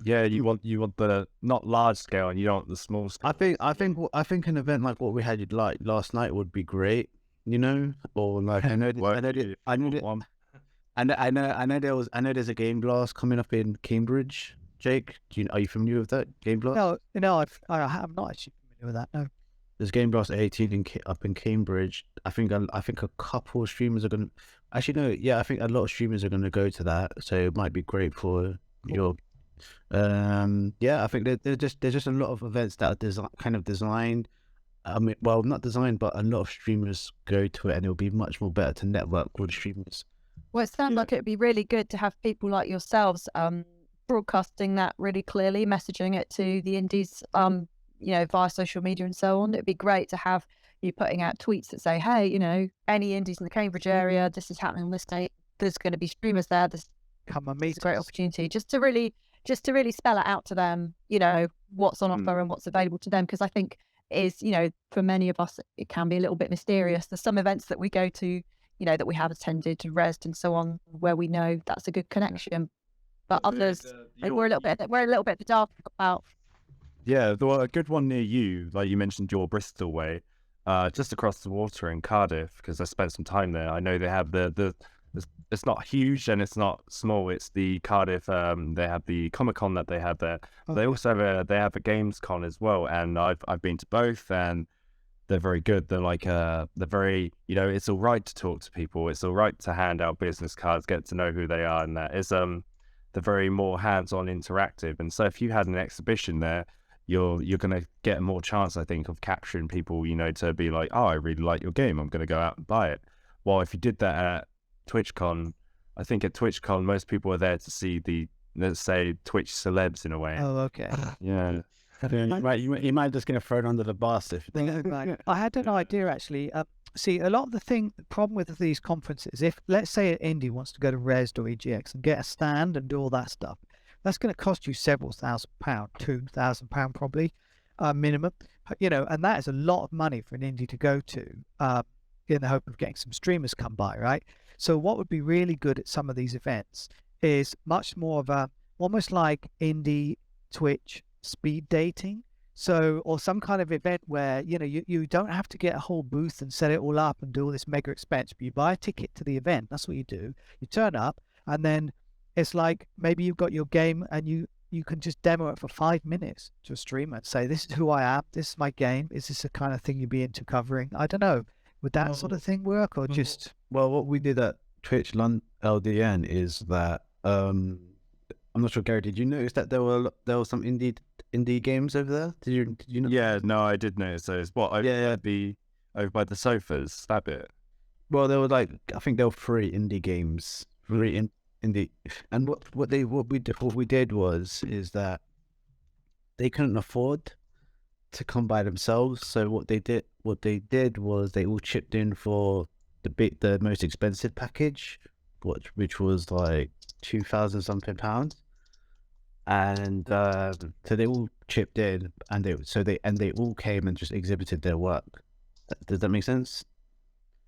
Yeah, you want the not large scale, and you don't want the small scale. I think an event like what we had like last night would be great. You know, or like I know there's a Game Blast coming up in Cambridge. Jake, are you familiar with that Game Blast? No, I am not actually familiar with that. No. There's Game Blast 18 up in Cambridge. I think a couple of streamers are going to. Actually, no. Yeah, I think a lot of streamers are going to go to that. So it might be great for your. Yeah, I think there's just a lot of events that are kind of designed. I mean, well, not designed, but a lot of streamers go to it, and it'll be much more better to network with streamers. Well, it sounds like it'd be really good to have people like yourselves broadcasting that really clearly, messaging it to the indies, via social media and so on. It'd be great to have you putting out tweets that say, hey, any indies in the Cambridge area, this is happening on this date. There's going to be streamers there. This Come and is meet a great us. opportunity just to really spell it out to them, what's on offer and what's available to them. Because I think is, for many of us, it can be a little bit mysterious. There's some events that we go to, that we have attended to Resd and so on, where we know that's a good connection. But others, we're a little bit in the dark about. Yeah, a good one near you, like you mentioned, your Bristol way, just across the water in Cardiff, because I spent some time there. I know they have it's not huge and it's not small. It's the Cardiff. They have the Comic-Con that they have there. Okay. They also have a Gamescom as well, and I've been to both, and they're very good. They're like they're very, it's all right to talk to people. It's all right to hand out business cards, get to know who they are, and that is they're very more hands-on, interactive. And so if you had an exhibition there, you're going to get more chance, I think, of capturing people, to be like, oh, I really like your game, I'm going to go out and buy it. Well, if you did that at TwitchCon, I think at TwitchCon, most people are there to see the, let's say, Twitch celebs in a way. Oh, okay. Yeah. You might just get thrown under the bus if. Right. I had an idea actually. See, a lot of the problem with these conferences, if let's say an indie wants to go to Resd or EGX and get a stand and do all that stuff, that's going to cost you several £1,000, £2,000 probably, minimum. And that is a lot of money for an indie to go to, in the hope of getting some streamers come by, right? So what would be really good at some of these events is much more of almost like indie Twitch speed dating. So, or some kind of event where, you don't have to get a whole booth and set it all up and do all this mega expense, but you buy a ticket to the event. That's what you do. You turn up, and then it's like maybe you've got your game and you can just demo it for 5 minutes to a streamer and say, this is who I am, this is my game. Is this the kind of thing you'd be into covering? I don't know. Would that sort of thing work, or just... Well, what we did at Twitch LDN is that I'm not sure, Gary, did you notice that there were some indie games over there? Did you know? Yeah, no, I did notice those. What? Over by the sofas, that bit. Well, there were I think there were 3 indie games, 3 indie, and what we did is that they couldn't afford to come by themselves. So what they did was they all chipped in for the most expensive package, which was like £2,000 something, and so they all chipped in, and they all came and just exhibited their work. Does that make sense?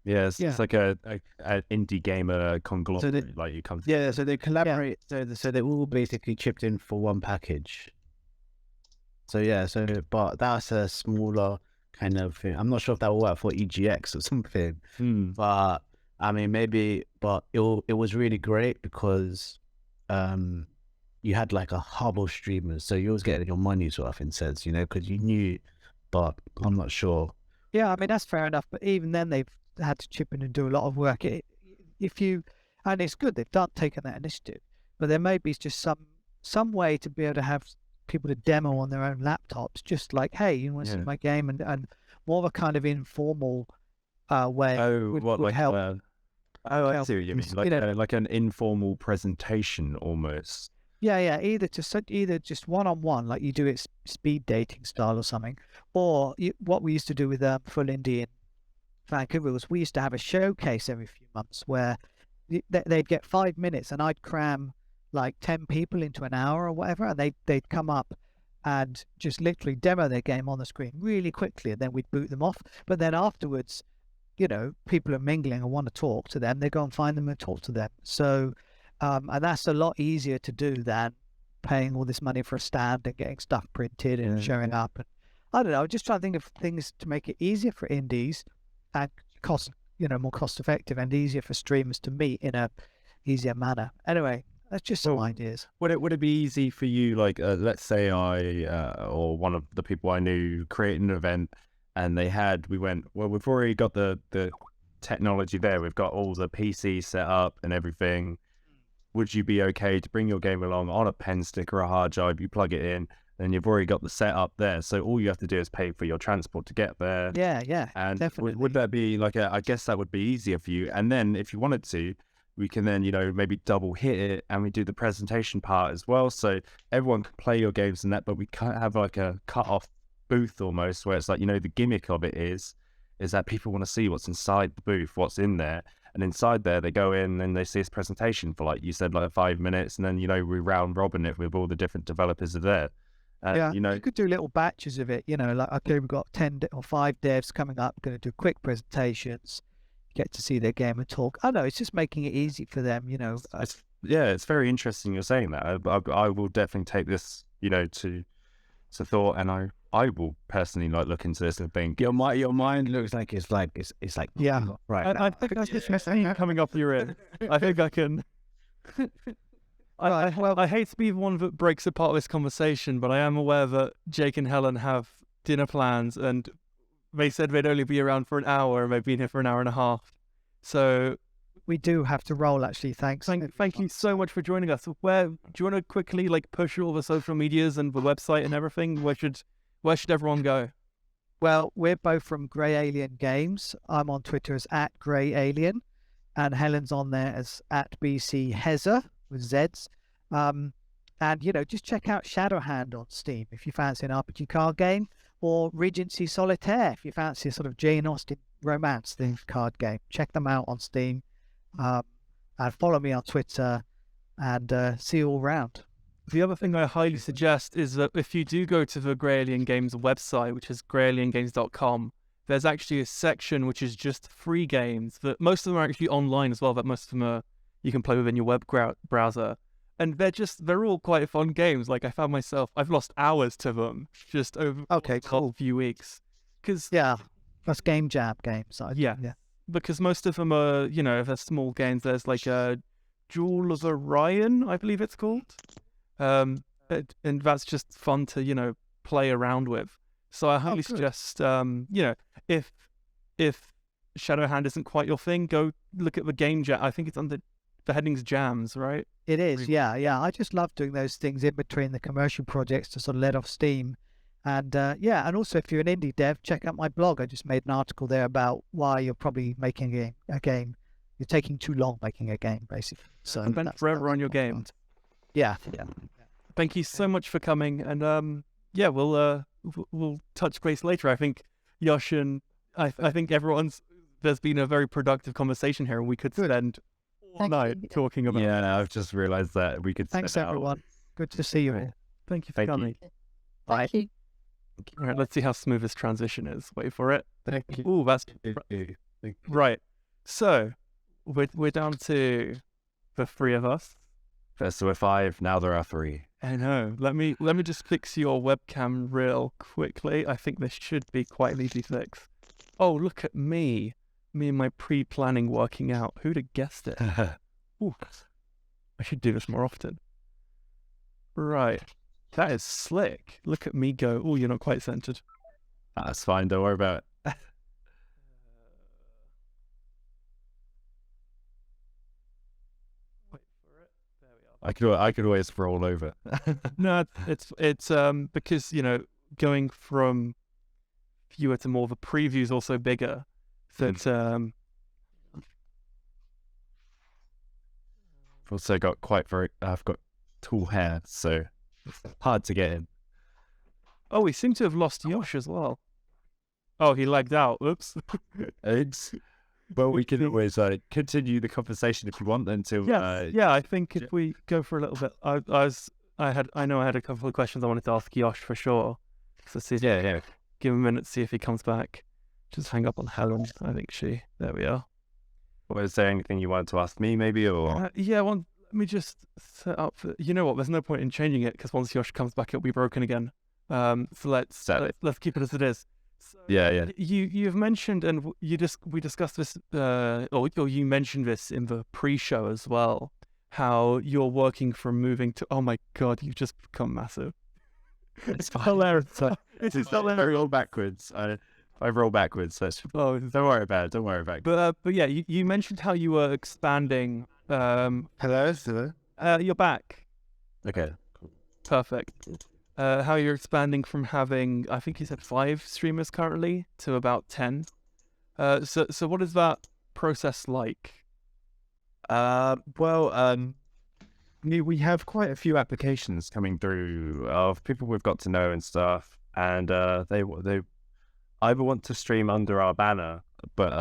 Yeah, it's like an indie gamer conglomerate. So they collaborate. So they all basically chipped in for one package. But that's a smaller kind of thing. I'm not sure if that will work for EGX or something. But I mean, maybe. But it was really great because you had like a hub of streamers, so you was getting your money's worth in sense, because you knew. But I'm not sure. Yeah, I mean that's fair enough. But even then, they've had to chip in and do a lot of work. And it's good they've taken that initiative. But there may be just some way to be able to have people to demo on their own laptops, just like, hey, you want to see my game, and more of a kind of informal way would help. I see what you mean. Like an informal presentation almost. Yeah. Either just one-on-one, like you do it speed dating style or something, or what we used to do with Full Indie in Vancouver was we used to have a showcase every few months where they'd get 5 minutes, and I'd cram like 10 people into an hour or whatever, and they'd come up and just literally demo their game on the screen really quickly, and then we'd boot them off. But then afterwards, people are mingling and want to talk to them, they go and find them and talk to them. So and that's a lot easier to do than paying all this money for a stand and getting stuff printed and showing up. And I don't know, I'm just trying to think of things to make it easier for indies and more cost effective, and easier for streamers to meet in a easier manner. Anyway, that's just some ideas. Would it be easy for you, like let's say I or one of the people I knew created an event, and we went, well, we've already got the technology there, we've got all the PCs set up and everything. Would you be okay to bring your game along on a pen stick or a hard drive? You plug it in, then you've already got the setup there. So all you have to do is pay for your transport to get there. Yeah, and definitely. Would that be I guess that would be easier for you. And then if you wanted to, we can then, maybe double hit it, and we do the presentation part as well. So everyone can play your games and that, but we can't have like a cut off booth almost, where it's like, the gimmick of it is that people want to see what's inside the booth, what's in there. And inside there, they go in and they see this presentation for, like you said, like 5 minutes. And then, we round robin it with all the different developers are there. You could do little batches of it, like, okay, we've got 10 or 5 devs coming up, going to do quick presentations, get to see their game and talk. I know, it's just making it easy for them, It's very interesting you're saying that. I will definitely take this, to thought, and I will personally look into this and think your mind looks like it's like yeah, right. I think that's just coming off your end. I think I can. I hate to be the one that breaks apart this conversation, but I am aware that Jake and Helen have dinner plans, and they said they'd only be around for an hour, and they've been here for an hour and a half. So we do have to roll, actually. Thank you so much for joining us. Do you want to quickly push all the social medias and the website and everything? Where should everyone go? Well, we're both from Grey Alien Games. I'm on Twitter as @GreyAlien, and Helen's on there as @BCHezer with Z's. And just check out Shadowhand on Steam if you fancy an RPG card game, or Regency Solitaire if you fancy a sort of Jane Austen romance themed card game. Check them out on Steam. And follow me on Twitter, and see you all around. The other thing I highly suggest is that if you do go to the Grey Alien Games website, which is greyaliengames.com, there's actually a section which is just free games, that most of them are actually online as well, but most of them you can play within your web browser. and they're all quite fun games. Like I found myself, I've lost hours to them just over Okay, the cool. last few weeks. Because Yeah, that's game jam games. Yeah. because most of them are, they're small games. There's like a Jewel of Orion, I believe it's called. And that's just fun to, play around with. So I highly good. suggest, if Shadowhand isn't quite your thing, go look at the game jam. I think it's under the heading's jams, right? It is, yeah. I just love doing those things in between the commercial projects to sort of let off steam. And and also if you're an indie dev, check out my blog. I just made an article there about why you're probably making a game. You're taking too long making a game, basically. So Spend that's- forever that's on your what game. part. Yeah. Thank you so much for coming, and we'll touch base later. I think Yosh and I think there's been a very productive conversation here, and we could spend all Thank night you. talking about. Yeah, I've just realised that we could. Thanks, spend everyone. Good to see you all. Thank you for Thank you. coming. Thank you. All right, let's see how smooth this transition is. Wait for it. Thank you. Ooh, that's Thank you. right. So we're down to the three of us. First there were 5, now there are 3. I know. Let me just fix your webcam real quickly. I think this should be quite an easy fix. Oh, look at me. Me and my pre-planning working out. Who'd have guessed it? Ooh, I should do this more often. Right. That is slick. Look at me go. Oh, you're not quite centered. That's fine, don't worry about it. Wait for it. There we are. I could always roll over. No, it's because going from viewer to more, the preview is also bigger. That I've also got I've got tall hair, so it's hard to get in. oh, we seem to have lost Yosh as well. Oh, he lagged out. Oops. Well, we can always continue the conversation if you want until Yeah, I think if we go for a little bit, I know I had a couple of questions I wanted to ask Yosh for sure. So see, yeah. give him a minute to see if he comes back. Just hang up on Helen. I think there we are. Was there anything you wanted to ask me maybe, or Let me just set up. You know what? There's no point in changing it because once Yosh comes back, it'll be broken again. So let's keep it as it is. So, yeah. You've mentioned, and we discussed this, or you mentioned this in the pre-show as well, how you're working from moving to. Oh my God, you've just become massive. It's fine. hilarious. It's hilarious. I roll backwards. I roll backwards. So Oh, don't worry about it. Don't worry about it. but yeah, you mentioned how you were expanding. Hello? You're back. Okay. Perfect. How you're expanding from having, I think you said 5 streamers currently to about 10. So what is that process like? We have quite a few applications coming through of people we've got to know and stuff, and they either want to stream under our banner, but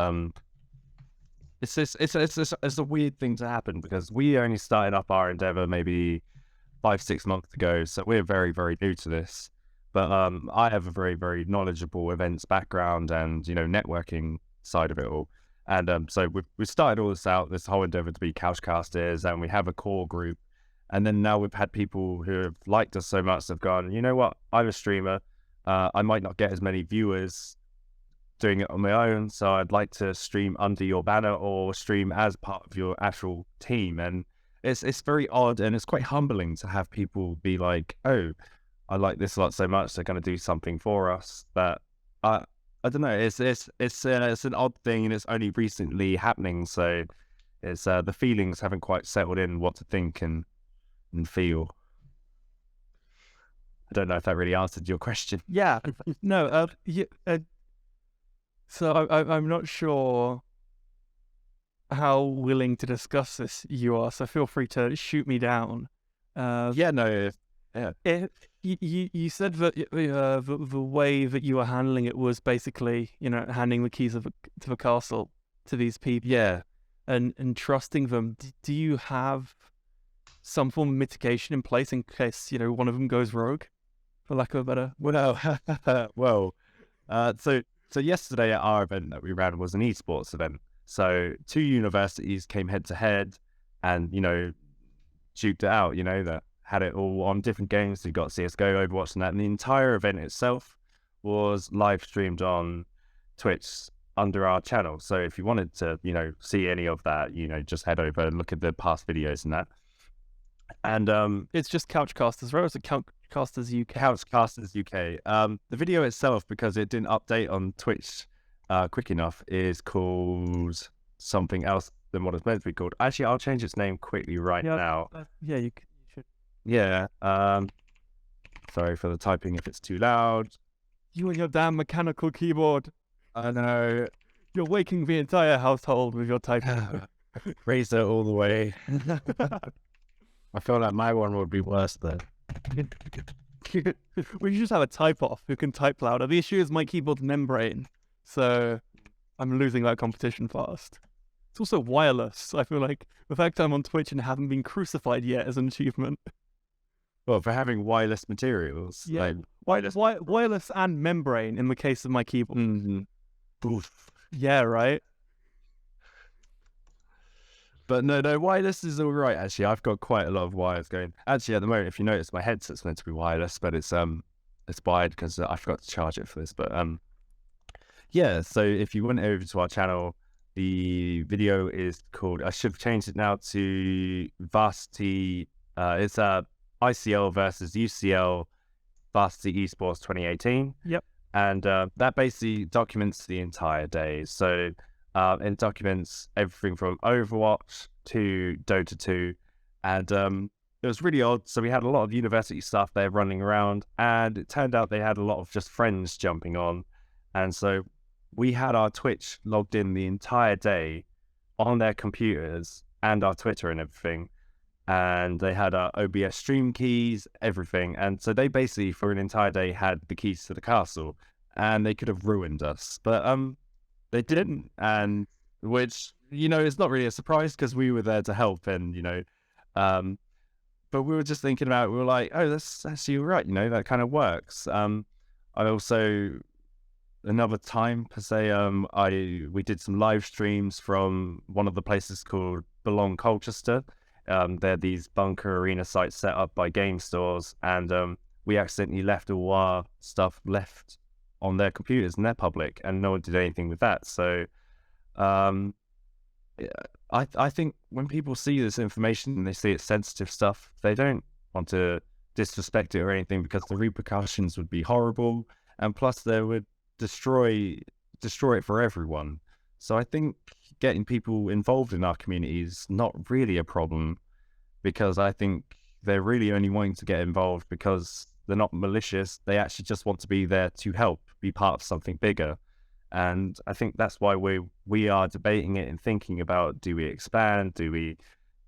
it's a weird thing to happen because we only started up our endeavor maybe 5-6 months ago, so we're very, very new to this. But I have a very, very knowledgeable events background and networking side of it all, and so we've started all this whole endeavor to be couchcasters, and we have a core group, and then now we've had people who have liked us so much they've gone, you know what, I'm a streamer. I might not get as many viewers doing it on my own, so I'd like to stream under your banner or stream as part of your actual team. And it's very odd, and it's quite humbling to have people be like, oh, I like this a lot so much, they're going to do something for us. But I don't know, it's an odd thing, and it's only recently happening, so it's the feelings haven't quite settled in what to think and feel. I don't know if that really answered your question. Yeah. No. So I'm not sure how willing to discuss this you are. So feel free to shoot me down. No. You said that the way that you were handling it was basically, handing the keys to the castle to these people. Yeah. And trusting them. Do you have some form of mitigation in place in case one of them goes rogue, for lack of a better? So yesterday at our event that we ran was an esports event. So 2 universities came head to head, and duped it out, that had it all on different games. So you got CSGO, Overwatch, and that. And the entire event itself was live streamed on Twitch under our channel. So if you wanted to, see any of that, just head over and look at the past videos and that. And It's just Couchcasters, right? Or is it Couchcasters UK? Couchcasters UK. The video itself, because it didn't update on Twitch quick enough, is called something else than what it's meant to be called. Actually, I'll change its name quickly now. Yeah, you should. Yeah. Sorry for the typing if it's too loud. You and your damn mechanical keyboard. I know. You're waking the entire household with your typing. Razer all the way. I feel like my one would be worse though. We should just have a type off who can type louder. The issue is my keyboard's membrane, so I'm losing that competition fast. It's also wireless. I feel like the fact I'm on Twitch and haven't been crucified yet is an achievement. Well, for having wireless materials. Yeah. Wireless and membrane in the case of my keyboard. Oof. Yeah, right? But no, wireless is all right, actually. I've got quite a lot of wires going. Actually, at the moment, if you notice, my headset's meant to be wireless, but it's wired because I forgot to charge it for this. But yeah, so if you went over to our channel, the video is called, I should have changed it now to Varsity, it's ICL versus UCL Varsity Esports 2018. Yep. And that basically documents the entire day. So it documents everything from Overwatch to Dota 2. And it was really odd. So we had a lot of university stuff there running around. And it turned out they had a lot of just friends jumping on. And so we had our Twitch logged in the entire day on their computers and our Twitter and everything. And they had our OBS stream keys, everything. And so they basically, for an entire day, had the keys to the castle. And they could have ruined us. But they didn't. And which, is not really a surprise because we were there to help. And, but we were just thinking about it. We were like, oh, that's actually right. That kind of works. I also... Another time per se, we did some live streams from one of the places called Belong Colchester. They're these bunker arena sites set up by game stores, and we accidentally left all our stuff left on their computers and their public, and no one did anything with that. So I think when people see this information and they see it's sensitive stuff, they don't want to disrespect it or anything because the repercussions would be horrible, and plus they would destroy it for everyone. So I think getting people involved in our community is not really a problem, because I think they're really only wanting to get involved because they're not malicious. They actually just want to be there to help, be part of something bigger. And I think that's why we are debating it and thinking about, do we expand? Do we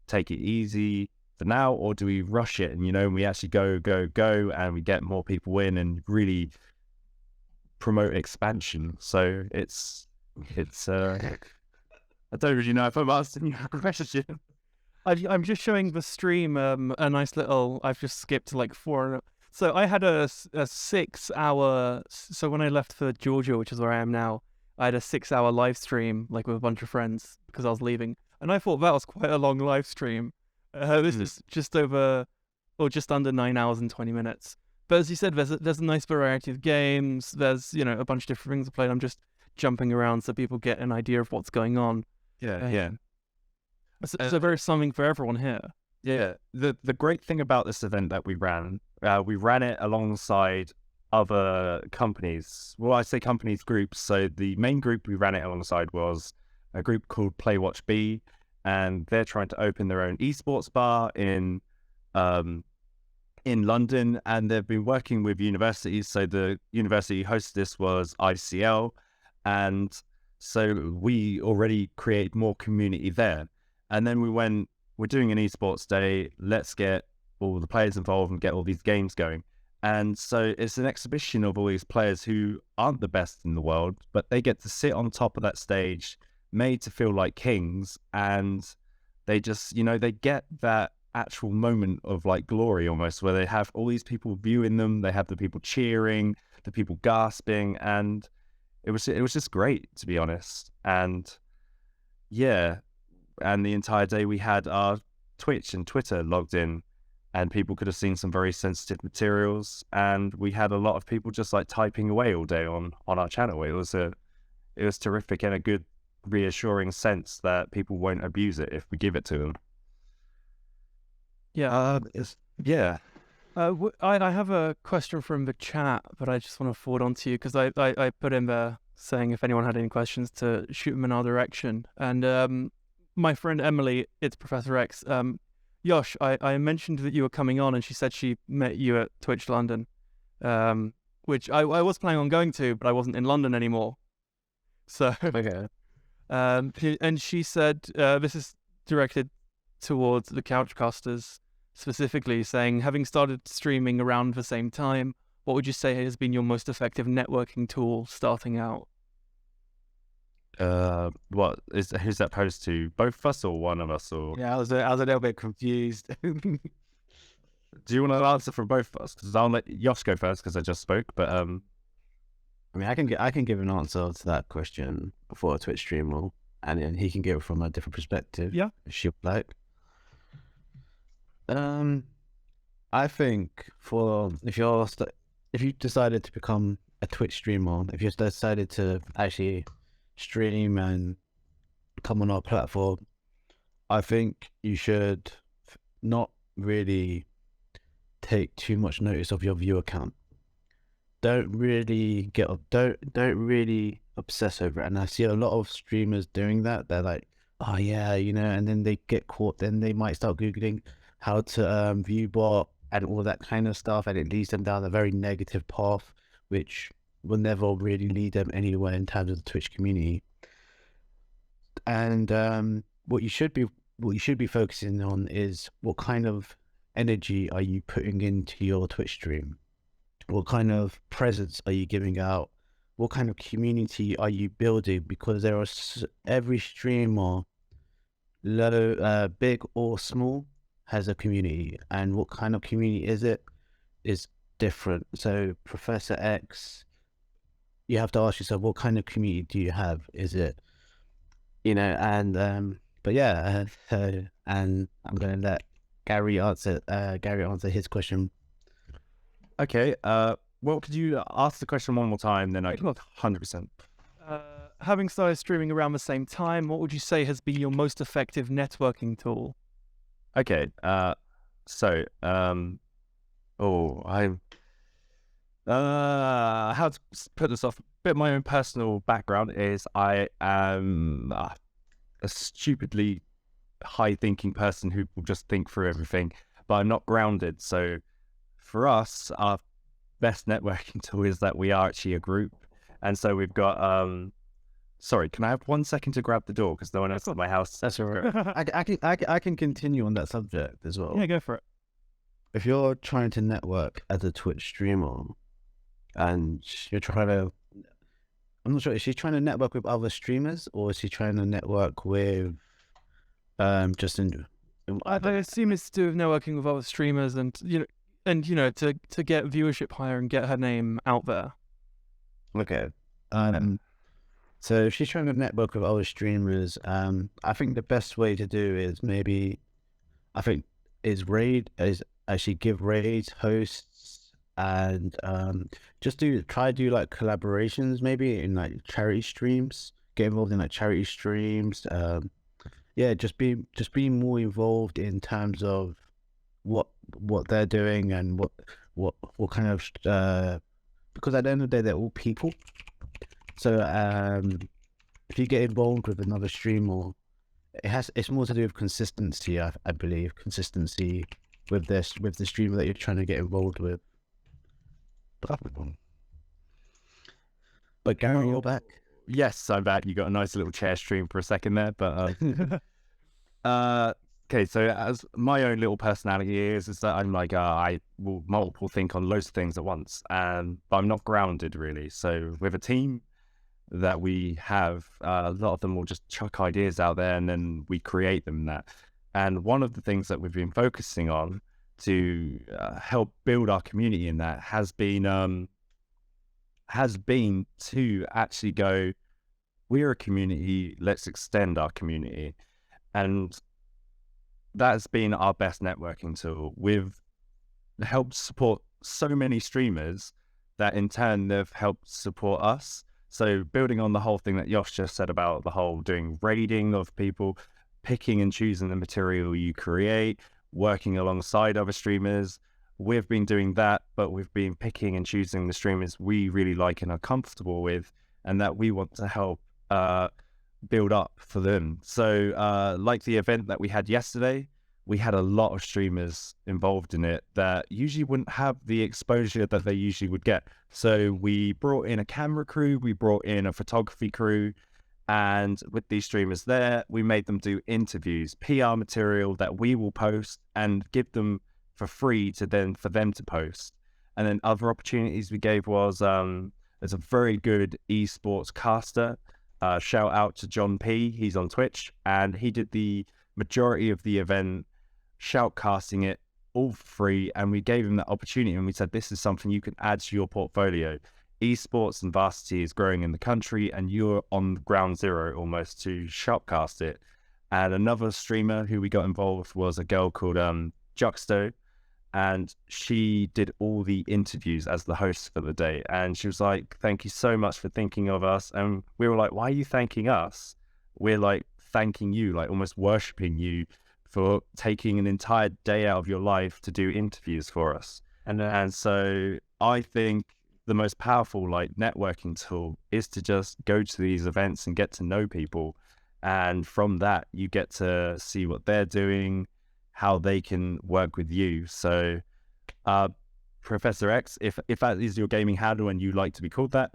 take it easy for now, or do we rush it and we actually go and we get more people in and really promote expansion? So it's I don't really know if I'm asking you a question. I'm just showing the stream a nice little, I've just skipped like 4. So I had a 6 hour, so when I left for Georgia, which is where I am now, I had a 6 hour live stream like with a bunch of friends because I was leaving, and I thought that was quite a long live stream. This is just over, or just under 9 hours and 20 minutes. But as you said, there's a nice variety of games. There's, a bunch of different things to play. I'm just jumping around so people get an idea of what's going on. Yeah. So there is something for everyone here. Yeah. The great thing about this event that we ran it alongside other companies. Well, I say companies, groups. So the main group we ran it alongside was a group called Playwatch B, and they're trying to open their own esports bar in London, and they've been working with universities. So the university hostess was ICL, and so we already created more community there. And then we're doing an esports day, let's get all the players involved and get all these games going. And so it's an exhibition of all these players who aren't the best in the world, but they get to sit on top of that stage, made to feel like kings, and they just, they get that actual moment of like glory almost, where they have all these people viewing them, they have the people cheering, the people gasping, and it was just great, to be honest. And yeah, and the entire day we had our Twitch and Twitter logged in, and people could have seen some very sensitive materials, and we had a lot of people just like typing away all day on our channel. It was terrific, and a good reassuring sense that people won't abuse it if we give it to them. Yeah. Yeah. I have a question from the chat, but I just want to forward on to you because I put in there saying if anyone had any questions to shoot them in our direction. And my friend Emily, it's Professor X. Yosh, I mentioned that you were coming on, and she said she met you at Twitch London, which I was planning on going to, but I wasn't in London anymore. So, Okay. and she said this is directed towards the Couchcasters specifically, saying, having started streaming around the same time, what would you say has been your most effective networking tool starting out? What is who's that posed to? Both of us or one of us? Or Yeah, I was a little bit confused. do you want to answer for both of us? Because I'll let Yosh go first because I just spoke. But I mean, I can give an answer to that question for a Twitch streamer, and then he can give it from a different perspective. Yeah. If she would like. I think if you decided to become a Twitch streamer, if you decided to actually stream and come on our platform, I think you should not really take too much notice of your viewer count. Don't really obsess over it. And I see a lot of streamers doing that. They're like, oh yeah, and then they get caught. Then they might start Googling how to view bot and all that kind of stuff, and it leads them down a very negative path, which will never really lead them anywhere in terms of the Twitch community. And what you should be focusing on is what kind of energy are you putting into your Twitch stream? What kind of presence are you giving out? What kind of community are you building? Because there are every streamer, big or small, has a community, and what kind of community is different. So Professor X, you have to ask yourself, what kind of community do you have? Is it, but yeah, and I'm going to let Gary answer his question. okay, well, could you ask the question one more time? Then I 100%. Having started streaming around the same time, what would you say has been your most effective networking tool? Okay, how to put this off, a bit of my own personal background is I am a stupidly high thinking person who will just think through everything, but I'm not grounded. So for us, our best networking tool is that we are actually a group. And so we've got, sorry, can I have 1 second to grab the door? Because no one else at my house. That's all right. I can continue on that subject as well. Yeah, go for it. If you're trying to network as a Twitch streamer and you're trying to, I'm not sure, is she trying to network with other streamers or is she trying to network with just in I assume it's to do with networking with other streamers and to get viewership higher and get her name out there. Okay. So if she's trying to network with other streamers, I think the best way to do is actually give raids, hosts, and just try to do like collaborations, maybe in like charity streams. Get involved in like charity streams. Just be more involved in terms of what they're doing and what kind of because at the end of the day they're all people. So if you get involved with another streamer, it's more to do with consistency. I believe consistency with the streamer that you're trying to get involved with. But Gary, you're back. Yes, I'm back. You got a nice little chair stream for a second there, but okay. So as my own little personality is that I'm like I will multiple think on loads of things at once, but I'm not grounded really. So with a team that we have, a lot of them will just chuck ideas out there and then we create them. And one of the things that we've been focusing on to help build our community in that has been to actually go, we're a community, let's extend our community. And that's been our best networking tool. We've helped support so many streamers that in turn they've helped support us. So building on the whole thing that Yosh just said about the whole doing raiding of people, picking and choosing the material you create, working alongside other streamers, we've been doing that, but we've been picking and choosing the streamers we really like and are comfortable with, and that we want to help build up for them. So like the event that we had yesterday, we had a lot of streamers involved in it that usually wouldn't have the exposure that they usually would get. So we brought in a camera crew, we brought in a photography crew, and with these streamers there, we made them do interviews, PR material that we will post and give them for free for them to post. And then other opportunities we gave was there's a very good esports caster. Shout out to John P. He's on Twitch, and he did the majority of the event, shoutcasting it all free, and we gave him that opportunity and we said, this is something you can add to your portfolio. Esports and varsity is growing in the country, and you're on ground zero almost to shoutcast it. And another streamer who we got involved was a girl called Juxto, and she did all the interviews as the host for the day. And she was like, thank you so much for thinking of us. And we were like, why are you thanking us? We're like thanking you, like almost worshipping you for taking an entire day out of your life to do interviews for us. And so I think the most powerful like networking tool is to just go to these events and get to know people. And from that, you get to see what they're doing, how they can work with you. So Professor X, if that is your gaming handle and you like to be called that,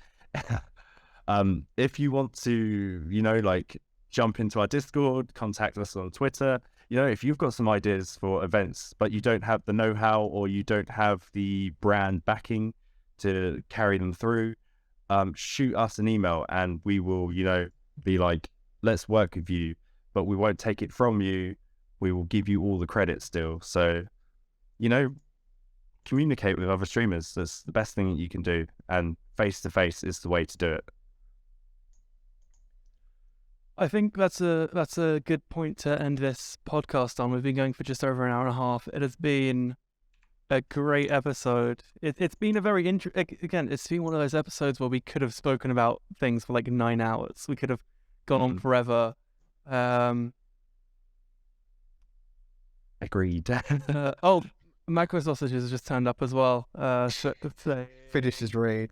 if you want to, like jump into our Discord, contact us on Twitter. If you've got some ideas for events, but you don't have the know-how or you don't have the brand backing to carry them through, shoot us an email and we will, be like, let's work with you, but we won't take it from you. We will give you all the credit still. So, communicate with other streamers. That's the best thing that you can do. And face-to-face is the way to do it. I think that's a good point to end this podcast on. We've been going for just over an hour and a half. It has been a great episode. It's been a very again, it's been one of those episodes where we could have spoken about things for like 9 hours. We could have gone on forever. Agreed. Macro Sausages has just turned up as well. Finish his raid.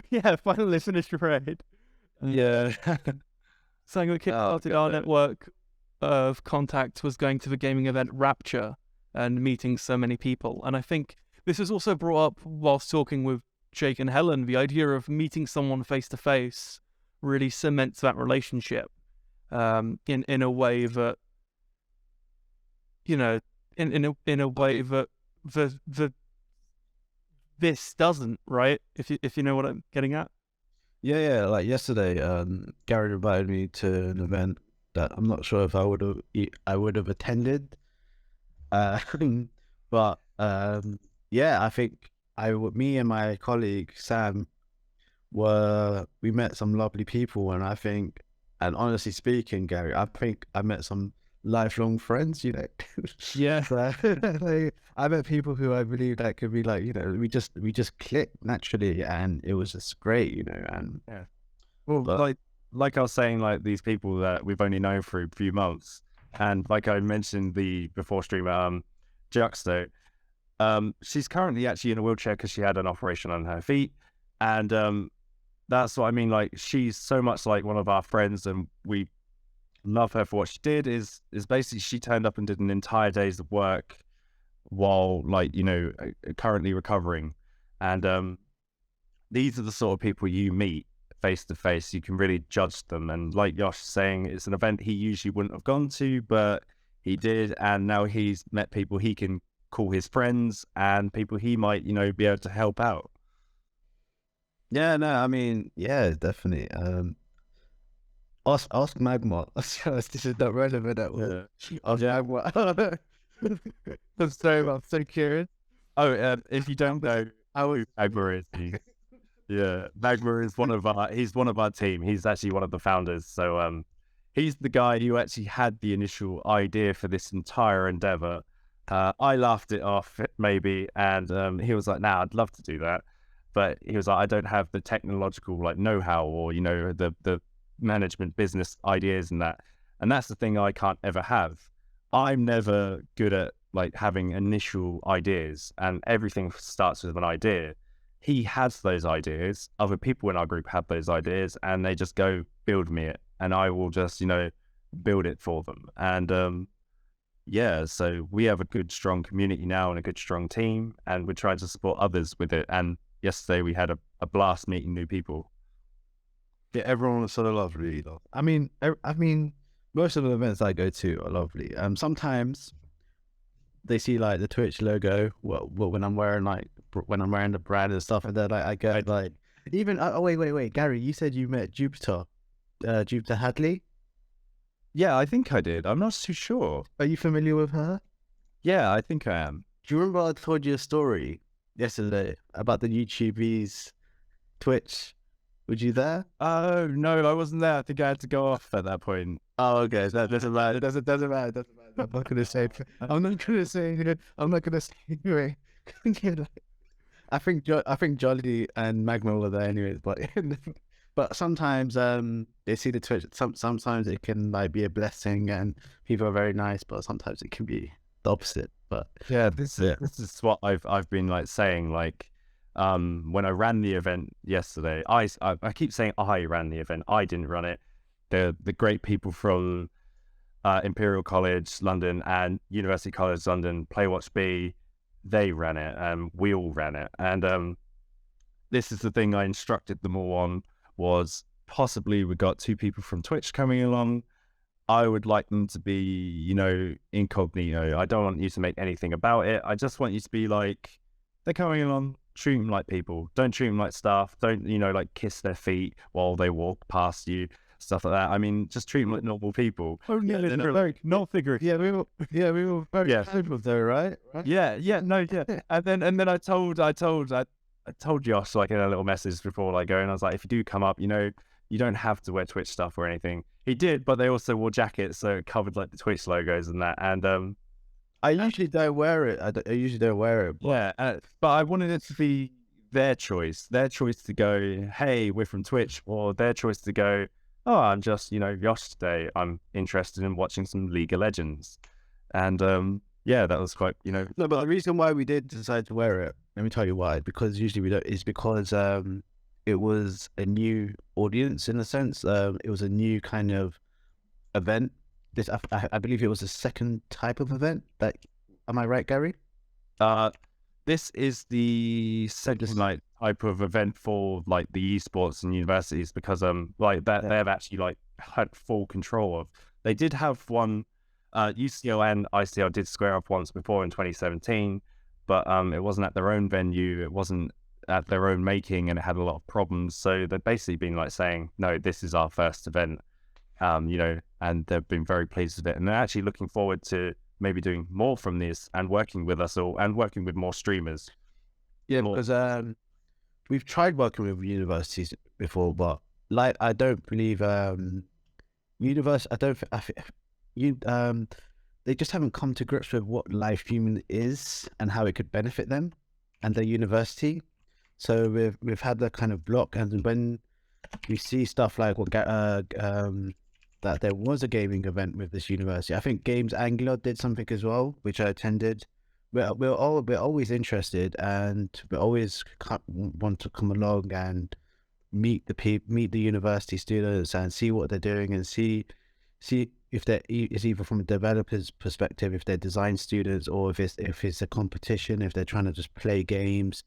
Yeah, finally finished your raid. Yeah. Something that kickstarted our network of contacts was going to the gaming event Rapture and meeting so many people. And I think this was also brought up whilst talking with Jake and Helen. The idea of meeting someone face to face really cements that relationship in a way that, in a way that the this doesn't, right? If you know what I'm getting at. Yeah. Like yesterday, Gary invited me to an event that I'm not sure if I would have attended. But yeah, I think me and my colleague Sam we met some lovely people, and honestly speaking, Gary, I think I met some lifelong friends, Yeah. So, I met people who I believe that could be like, we just clicked naturally, and it was just great, and yeah. Well, like I was saying, like these people that we've only known for a few months, and like I mentioned before streamer, Juxto, she's currently actually in a wheelchair because she had an operation on her feet, and that's what I mean. Like, she's so much like one of our friends, and we love her for what she did. Is basically she turned up and did an entire day's of work while currently recovering, and these are the sort of people you meet face to face. You can really judge them, and like Yosh saying, it's an event he usually wouldn't have gone to, but he did, and now he's met people he can call his friends and people he might be able to help out. Yeah, no, I mean, yeah, definitely. Ask Magma. This is not relevant at all. Yeah. Ask Magma. I'm so curious. Oh, if you don't know who Magma is, yeah, Magma is he's one of our team. He's actually one of the founders. So he's the guy who actually had the initial idea for this entire endeavor. I laughed it off maybe, and he was like, "Nah, I'd love to do that," but he was like, "I don't have the technological like know-how or the management business ideas and that." And that's the thing I can't ever have. I'm never good at like having initial ideas, and everything starts with an idea. He has those ideas. Other people in our group have those ideas, and they just go build me it, and I will just build it for them. And yeah, so we have a good, strong community now and a good, strong team, and we're trying to support others with it. And yesterday we had a blast meeting new people. Yeah, everyone was sort of lovely. I mean, most of the events I go to are lovely. Sometimes they see like the Twitch logo. Well, when I'm wearing the brand and stuff, and then I get like even. Oh wait, Gary, you said you met Jupiter Hadley. Yeah, I think I did. I'm not too sure. Are you familiar with her? Yeah, I think I am. Do you remember I told you a story yesterday about the YouTubies Twitch? Were you there? Oh no, I wasn't there. I think I had to go off at that point. Oh, okay. So that doesn't matter. It doesn't matter. I'm not gonna say. I'm not gonna say. Anyway. I think Jolly and Magma were there anyways, but sometimes they see the Twitch. Sometimes it can like be a blessing and people are very nice, but sometimes it can be the opposite. But yeah, this is what I've been like saying. Like when I ran the event yesterday, I keep saying I ran the event. I didn't run it. The great people from Imperial College London and University College London, Playwatch B, they ran it, and we all ran it. And this is the thing I instructed them all on. Was possibly we got 2 people from Twitch coming along. I would like them to be, incognito. I don't want you to make anything about it. I just want you to be like, they're coming along, treat them like people. Don't treat them like staff. Don't, like kiss their feet while they walk past you, stuff like that. I mean, just treat them like normal people. Oh, yeah, not figurative. Yeah, we were very casual though, right? Yeah. And then I told Josh like in a little message before like going, I was like, if you do come up, you don't have to wear Twitch stuff or anything. He did, but they also wore jackets, so it covered like the Twitch logos and that. And I usually don't wear it. I usually don't wear it. Yeah, but I wanted it to be their choice to go, hey, we're from Twitch, or their choice to go, oh, I'm just Josh today. I'm interested in watching some League of Legends, and yeah, that was quite No, but the reason why we did decide to wear it, let me tell you why. Because usually we don't. Is because it was a new audience in a sense. It was a new kind of event. This I believe it was a second type of event. Am I right, Gary? This is the second like type of event for like the esports and universities because like that they have actually like had full control of. They did have one. UCL and ICL did square up once before in 2017, but it wasn't at their own venue. It wasn't at their own making, and it had a lot of problems. So they've basically been like saying, no, this is our first event, and they've been very pleased with it. And they're actually looking forward to maybe doing more from this and working with us all and working with more streamers. Yeah, because we've tried working with universities before, but like I don't believe they just haven't come to grips with what live streaming is and how it could benefit them and their university. So we've had that kind of block, and when we see stuff like that there was a gaming event with this university. I think Games Angular did something as well, which I attended. We're always interested, and we always want to come along and meet the university students and see what they're doing and see if it's either from a developer's perspective, if they're design students, or if it's a competition, if they're trying to just play games.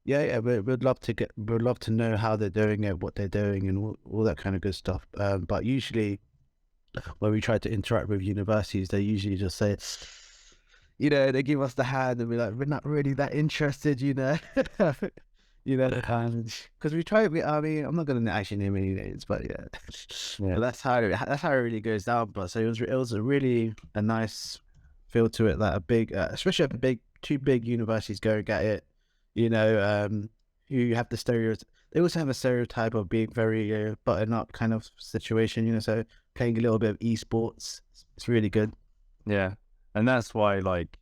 Yeah, we'd love to know how they're doing it, what they're doing, and all that kind of good stuff. But usually, when we try to interact with universities, they usually just say, they give us the hand and we're like, we're not really that interested, because we try. I mean, I'm not going to actually name any names, but yeah. But that's how it really goes down. But so it was a really a nice feel to it that a big, especially two big universities go and get it. You have the they also have a stereotype of being very button up kind of situation. So playing a little bit of esports. It's really good. Yeah, and that's why, like,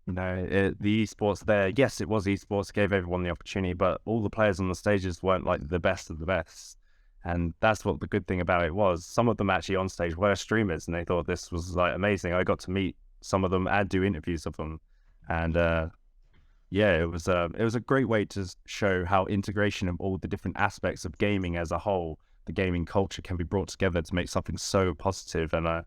the esports there, yes, it was esports, gave everyone the opportunity, but all the players on the stages weren't like the best of the best. And that's what the good thing about it was. Some of them actually on stage were streamers, and they thought this was like amazing. I got to meet some of them and do interviews of them. And yeah, it was a great way to show how integration of all the different aspects of gaming as a whole, the gaming culture, can be brought together to make something so positive. And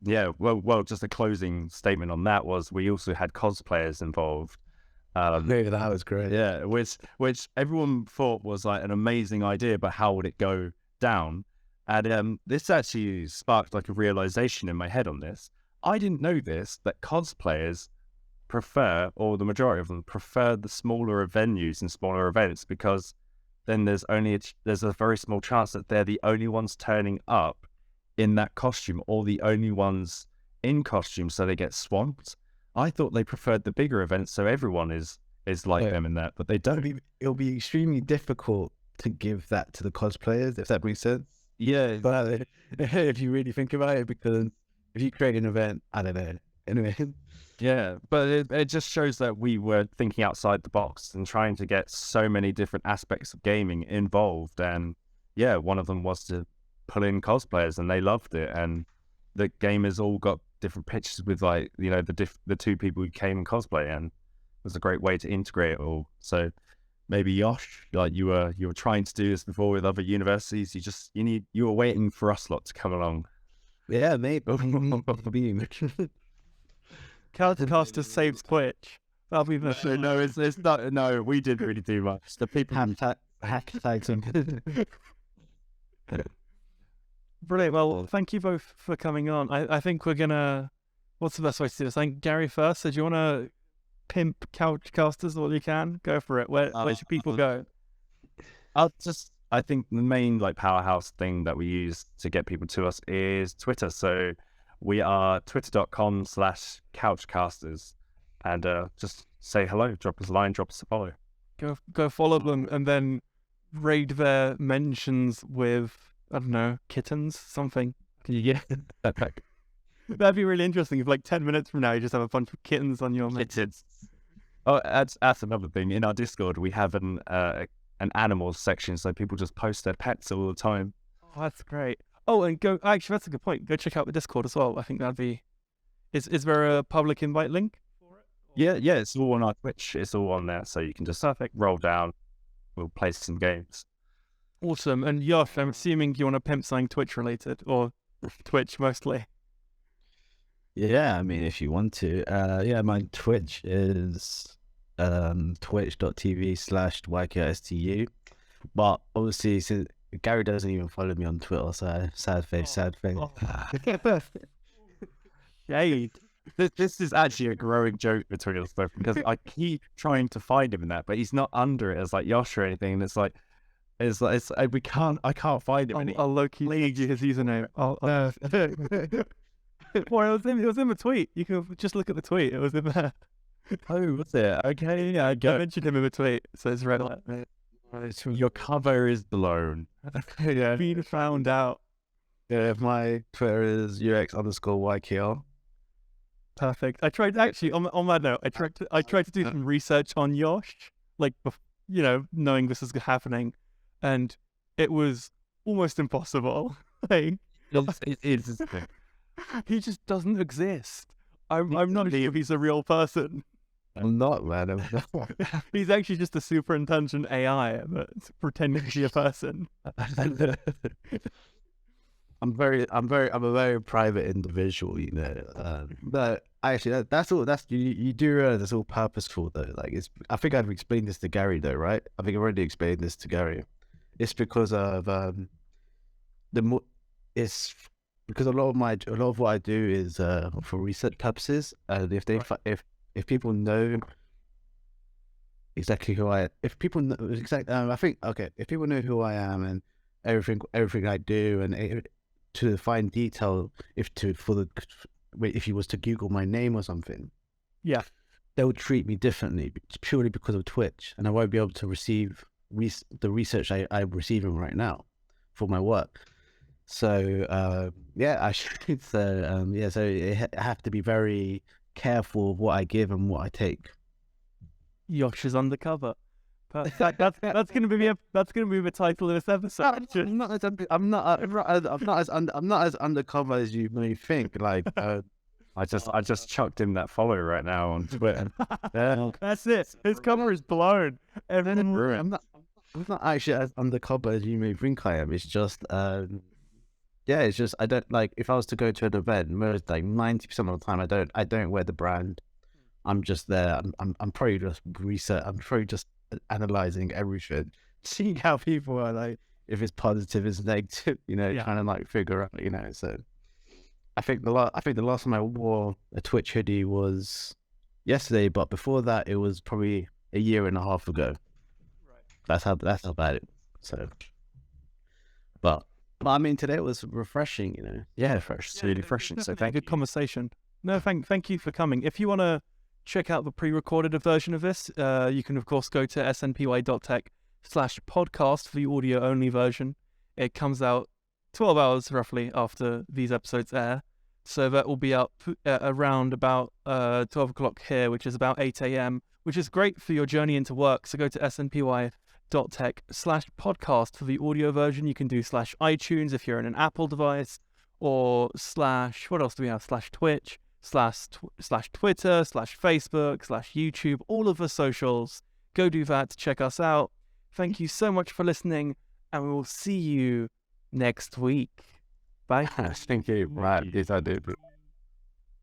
yeah, well, just a closing statement on that was we also had cosplayers involved. Maybe that was great. Yeah, which everyone thought was like an amazing idea, but how would it go down? And this actually sparked like a realization in my head on this. I didn't know this, that cosplayers prefer, or the majority of them prefer, the smaller venues and smaller events, because then there's a very small chance that they're the only ones turning up in that costume, or the only ones in costume, so they get swamped. I thought they preferred the bigger events, so everyone is like them in that, but they don't. It'll be extremely difficult to give that to the cosplayers, if that makes sense. Yeah, But if you really think about it, because if you create an event, I don't know. Anyway, yeah, but it just shows that we were thinking outside the box and trying to get so many different aspects of gaming involved. And yeah, one of them was to pull in cosplayers, and they loved it. And the gamers all got different pictures with, like, the two people who came in cosplay, and it was a great way to integrate it all. So maybe Yosh, like you were trying to do this before with other universities. You were waiting for us lot to come along. yeah, maybe. Couchcaster saves Twitch. That'll be the No, it's not. No, we didn't really do much. The people. Hashtags and Brilliant. Well, thank you both for coming on. I think we're gonna. What's the best way to do this? I think Gary first. So do you want to pimp Couchcasters all you can? Go for it. Where should people go? I think the main like powerhouse thing that we use to get people to us is Twitter. So we are twitter.com/couchcasters, and just say hello, drop us a line, drop us a follow. Go follow them, and then raid their mentions with, I don't know, kittens, something. Can you get that back? That'd be really interesting if, like, 10 minutes from now, you just have a bunch of kittens on your Kittens. Oh, that's another thing. In our Discord, we have an animals section, so people just post their pets all the time. Oh, that's great. Oh, and actually, that's a good point. Go check out the Discord as well. I think that'd be... Is there a public invite link for it? Yeah, it's all on our Twitch. It's all on there, so you can just roll down. We'll play some games. Awesome. And Yosh, I'm assuming you want to pimp something Twitch related, or Twitch mostly. yeah, I mean, if you want to, yeah, my Twitch is twitch.tv/YKSTU. But obviously, since Gary doesn't even follow me on Twitter, so sad face. Shade. This is actually a growing joke between us both, because I keep trying to find him in that, but he's not under it as like Yosh or anything, and it's like I can't find him. I'll low-key lead you his username. Well, it was in the tweet. You can just look at the tweet. It was in there. Oh, was it? Okay, yeah, I mentioned him in the tweet, so it's red. Your cover is blown. Yeah, being found out. Yeah, my Twitter is UX_YKL. Perfect. I tried, actually, on that note, I tried to do some research on Yosh, like, knowing this is happening, and it was almost impossible. Like, he just doesn't exist. I'm not sure if he's a real person. I'm not, man. I'm not. He's actually just a super intelligent AI that's pretending to be a person. I'm a very private individual, but actually, that's all. You do realize that's all purposeful, though. Like, I think I've explained this to Gary, though, right? I think I've already explained this to Gary. It's because of it's because a lot of what I do is for research purposes, and if people know exactly who I, if people know exactly, I think if people know who I am and everything I do, and to find detail, if you was to Google my name or something, yeah, they'll treat me differently purely because of Twitch, and I won't be able to receive the research I'm receiving right now for my work. So yeah, I should. So yeah, so I have to be very careful of what I give and what I take. Yosh is undercover. That's gonna be the title of this episode. I'm not as undercover as you may think. Like I just chucked him that follow right now on Twitter. Yeah. That's it. His cover is blown. Everyone ruined. I'm not actually as undercover as you may think I am. It's just yeah, it's just I don't like if I was to go to an event, most like 90% of the time I don't wear the brand. I'm just there. I'm probably just research. I'm probably just analyzing everything, seeing how people are like, if it's positive, it's negative, trying to like figure out, So I think the last time I wore a Twitch hoodie was yesterday, but before that it was probably a year and a half ago. Right. That's how bad it was. So, but I mean, today it was refreshing, Yeah, fresh. It's really refreshing. So thank you. Good conversation. No, thank you for coming. If you want to check out the pre-recorded version of this, you can of course go to snpy.tech/podcast for the audio-only version. It comes out 12 hours roughly after these episodes air, so that will be up around about 12 o'clock here, which is about 8 a.m, which is great for your journey into work. So go to snpy.tech/podcast for the audio version. You can do /iTunes if you're in an Apple device, or what else do we have, /Twitch, /Twitter, /Facebook, /YouTube, all of the socials. Go do that to check us out. Thank you so much for listening, and we will see you next week. Bye. Thank you. Right, yes, I did.